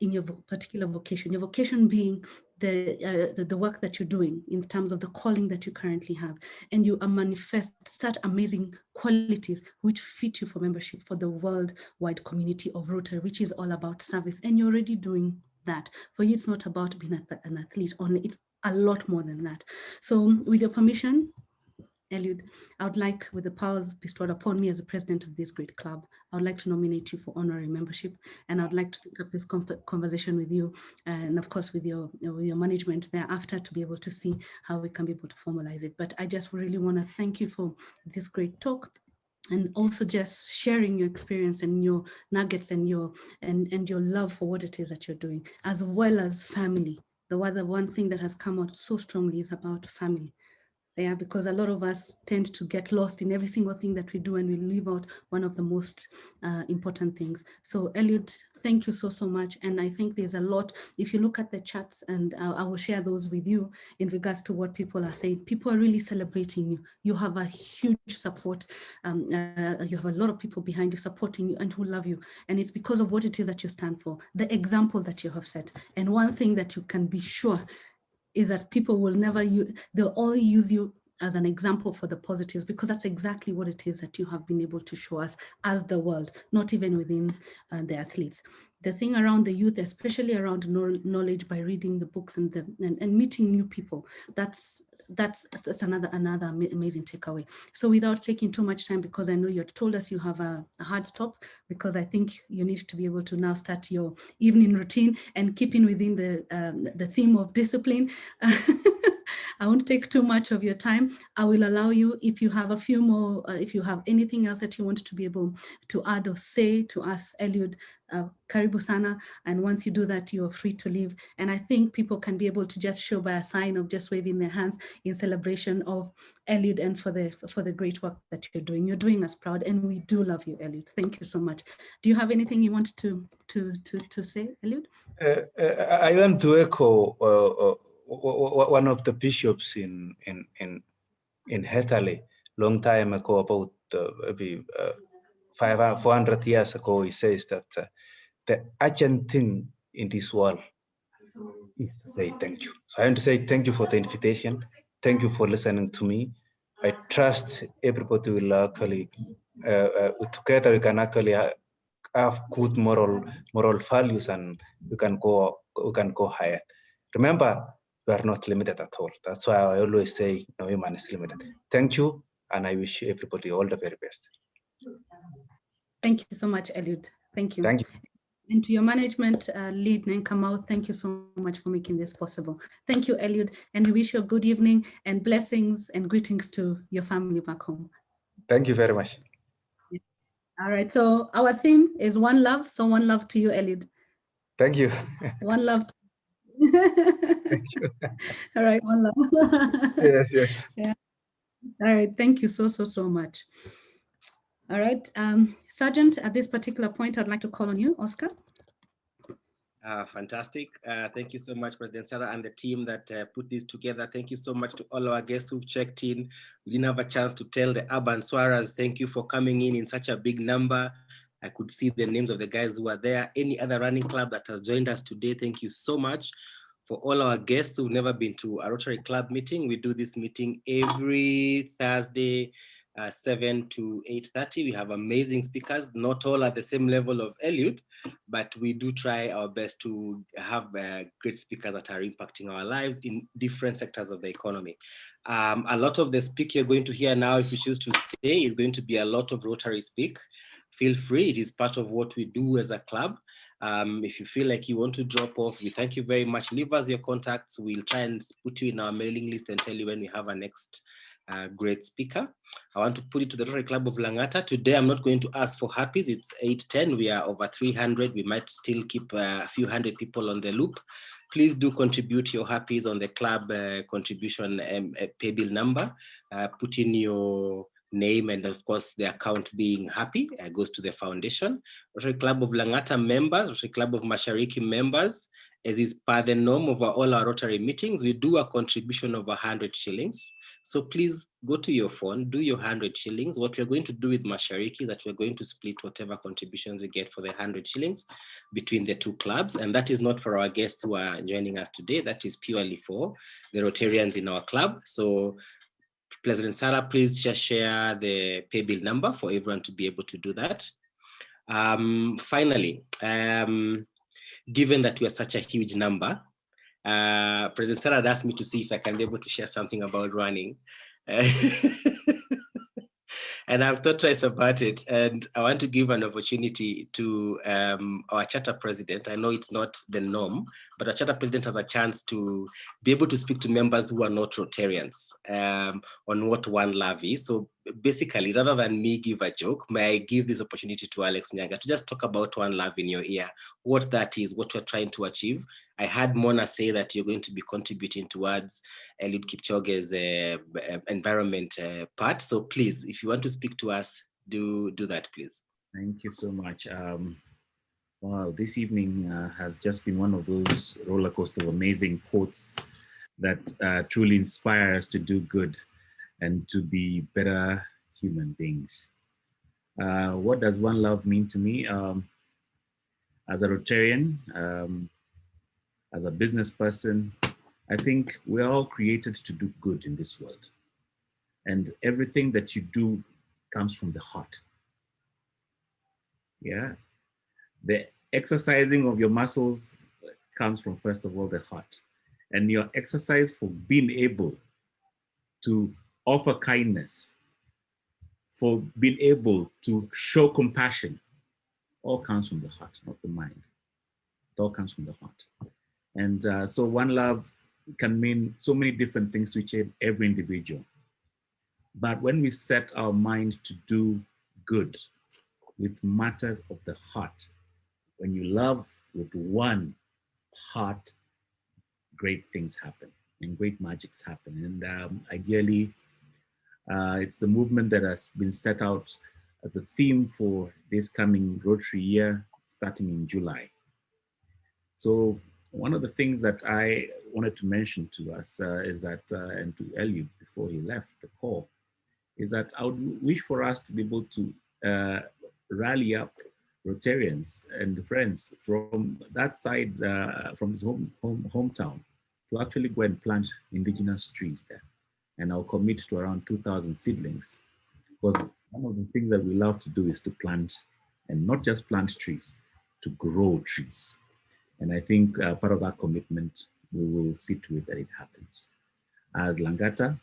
in your particular vocation. Your vocation being the work that you're doing in terms of the calling that you currently have, and you manifest such amazing qualities which fit you for membership for the worldwide community of Rotary, which is all about service, and you're already doing that. For you, it's not about being an athlete only; it's a lot more than that. So, with your permission, Eliud, I would like, with the powers bestowed upon me as the president of this great club, I would like to nominate you for honorary membership, and I would like to pick up this conversation with you, and of course with your management thereafter, to be able to see how we can be able to formalize it. But I just really want to thank you for this great talk, and also just sharing your experience and your nuggets and your love for what it is that you're doing, as well as family. The one thing that has come out so strongly is about family. Yeah, because a lot of us tend to get lost in every single thing that we do, and we leave out one of the most important things. So Eliud, thank you so much. And I think there's a lot, if you look at the chats, and I will share those with you in regards to what people are saying. People are really celebrating you. You have a huge support. You have a lot of people behind you supporting you and who love you. And it's because of what it is that you stand for, the example that you have set. And one thing that you can be sure is that people will never use, they'll only use you as an example for the positives, because that's exactly what it is that you have been able to show us as the world, not even within the athletes. The thing around the youth, especially around knowledge by reading the books and meeting new people, that's that's another amazing takeaway. So without taking too much time, because I know you told us you have a hard stop, because I think you need to be able to now start your evening routine and keeping within the theme of discipline. I won't take too much of your time. I will allow you, if you have a few more, if you have anything else that you want to be able to add or say to us, Eliud, karibu sana. And once you do that, you are free to leave. And I think people can be able to just show by a sign of just waving their hands in celebration of Eliud and for the great work that you're doing. You're doing us proud, and we do love you, Eliud. Thank you so much. Do you have anything you want to say, Eliud? I want to echo one of the bishops in Italy, long time ago, about maybe 400 years ago. He says that the urgent thing in this world is to say thank you. So I want to say thank you for the invitation. Thank you for listening to me. I trust everybody will actually, together we can actually have good moral values, and we can go higher. Remember, we are not limited at all. That's why I always say no human is limited. Thank you, and I wish everybody all the very best. Thank you so much, Eliud. Thank you. Thank you. And to your management lead, Kamau, thank you so much for making this possible. Thank you, Eliud, and we wish you a good evening and blessings and greetings to your family back home. Thank you very much. All right, so our theme is one love. So one love to you, Eliud. Thank you. One love. Thank you. All right, one love. Yes. Yeah. All right, thank you so much. All right, Sergeant, at this particular point, I'd like to call on you, Oscar. Fantastic. Thank you so much, President Sarah, and the team that put this together. Thank you so much to all our guests who've checked in. We didn't have a chance to tell the urban swarers, thank you for coming in such a big number. I could see the names of the guys who are there. Any other running club that has joined us today, thank you so much. For all our guests who've never been to a Rotary Club meeting, we do this meeting every Thursday, 7 to 8:30. We have amazing speakers. Not all at the same level of Eliud, but we do try our best to have great speakers that are impacting our lives in different sectors of the economy. A lot of the speak you're going to hear now, if you choose to stay, is going to be a lot of Rotary speak. Feel free, it is part of what we do as a club. If you feel like you want to drop off, we thank you very much. Leave us your contacts. We'll try and put you in our mailing list and tell you when we have our next great speaker. I want to put it to the Rotary Club of Langata. Today, I'm not going to ask for happies. It's 8:10. We are over 300. We might still keep a few hundred people on the loop. Please do contribute your happies on the club contribution pay bill number. Put in your name and of course the account being happy goes to the foundation. Rotary Club of Langata members, Rotary Club of Mashariki members, as is per the norm of all our Rotary meetings, we do a contribution of 100 shillings. So please go to your phone, do your 100 shillings. What we're going to do with Mashariki is that we're going to split whatever contributions we get for the 100 shillings between the two clubs. And that is not for our guests who are joining us today. That is purely for the Rotarians in our club. So President Sarah, please just share the pay bill number for everyone to be able to do that. Finally, given that we are such a huge number, President Sarah had asked me to see if I can be able to share something about running. And I've thought twice about it, and I want to give an opportunity to our charter president. I know it's not the norm, but our charter president has a chance to be able to speak to members who are not Rotarians on what One Love is. So basically, rather than me give a joke, may I give this opportunity to Alex Nyaga to just talk about One Love in your ear, what that is, what we're trying to achieve. I heard Mona say that you're going to be contributing towards Eliud Kipchoge's environment part. So please, if you want to speak to us, do that, please. Thank you so much. Wow, this evening has just been one of those roller coaster of amazing quotes that truly inspire us to do good and to be better human beings. What does One Love mean to me? As a Rotarian, as a business person, I think we're all created to do good in this world. And everything that you do comes from the heart. Yeah. The exercising of your muscles comes from, first of all, the heart. And your exercise for being able to offer kindness, for being able to show compassion, all comes from the heart, not the mind. It all comes from the heart. And so One Love can mean so many different things to each and every individual. But when we set our mind to do good with matters of the heart, when you love with one heart, great things happen and great magics happen. And ideally, it's the movement that has been set out as a theme for this coming Rotary year, starting in July. So one of the things that I wanted to mention to us is that, and to Eliud before he left the call, is that I would wish for us to be able to rally up Rotarians and friends from that side, from his hometown, to actually go and plant indigenous trees there. And I'll commit to around 2,000 seedlings, because one of the things that we love to do is to plant, and not just plant trees, to grow trees. And I think part of that commitment, we will see to it that it happens. As Langata,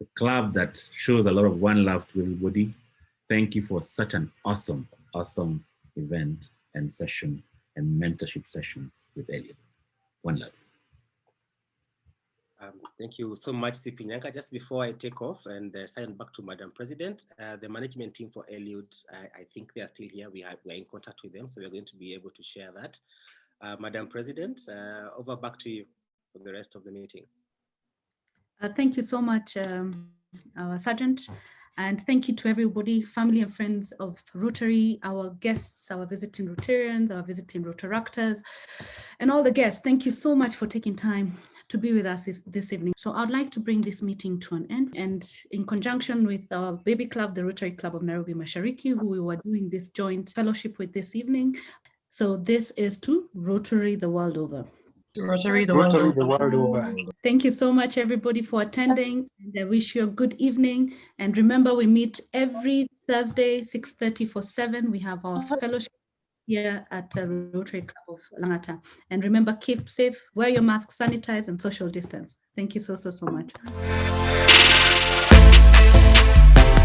the club that shows a lot of one love to everybody, thank you for such an awesome, awesome event and session and mentorship session with Eliud. One love. Thank you so much, Sipinyanka. Just before I take off and sign back to Madam President, the management team for Eliud, I think they are still here. We are in contact with them, so we're going to be able to share that. Madam President, over back to you for the rest of the meeting. Thank you so much, our Sergeant. And thank you to everybody, family and friends of Rotary, our guests, our visiting Rotarians, our visiting Rotaractors, and all the guests. Thank you so much for taking time to be with us this evening. So I'd like to bring this meeting to an end. And in conjunction with our baby club, the Rotary Club of Nairobi Mashariki, who we were doing this joint fellowship with this evening. So this is to Rotary the world over. Rotary the world over. Thank you so much, everybody, for attending. And I wish you a good evening. And remember, we meet every Thursday, 6:30 for 7. We have our fellowship here at Rotary Club of Langata. And remember, keep safe, wear your mask, sanitize, and social distance. Thank you so much.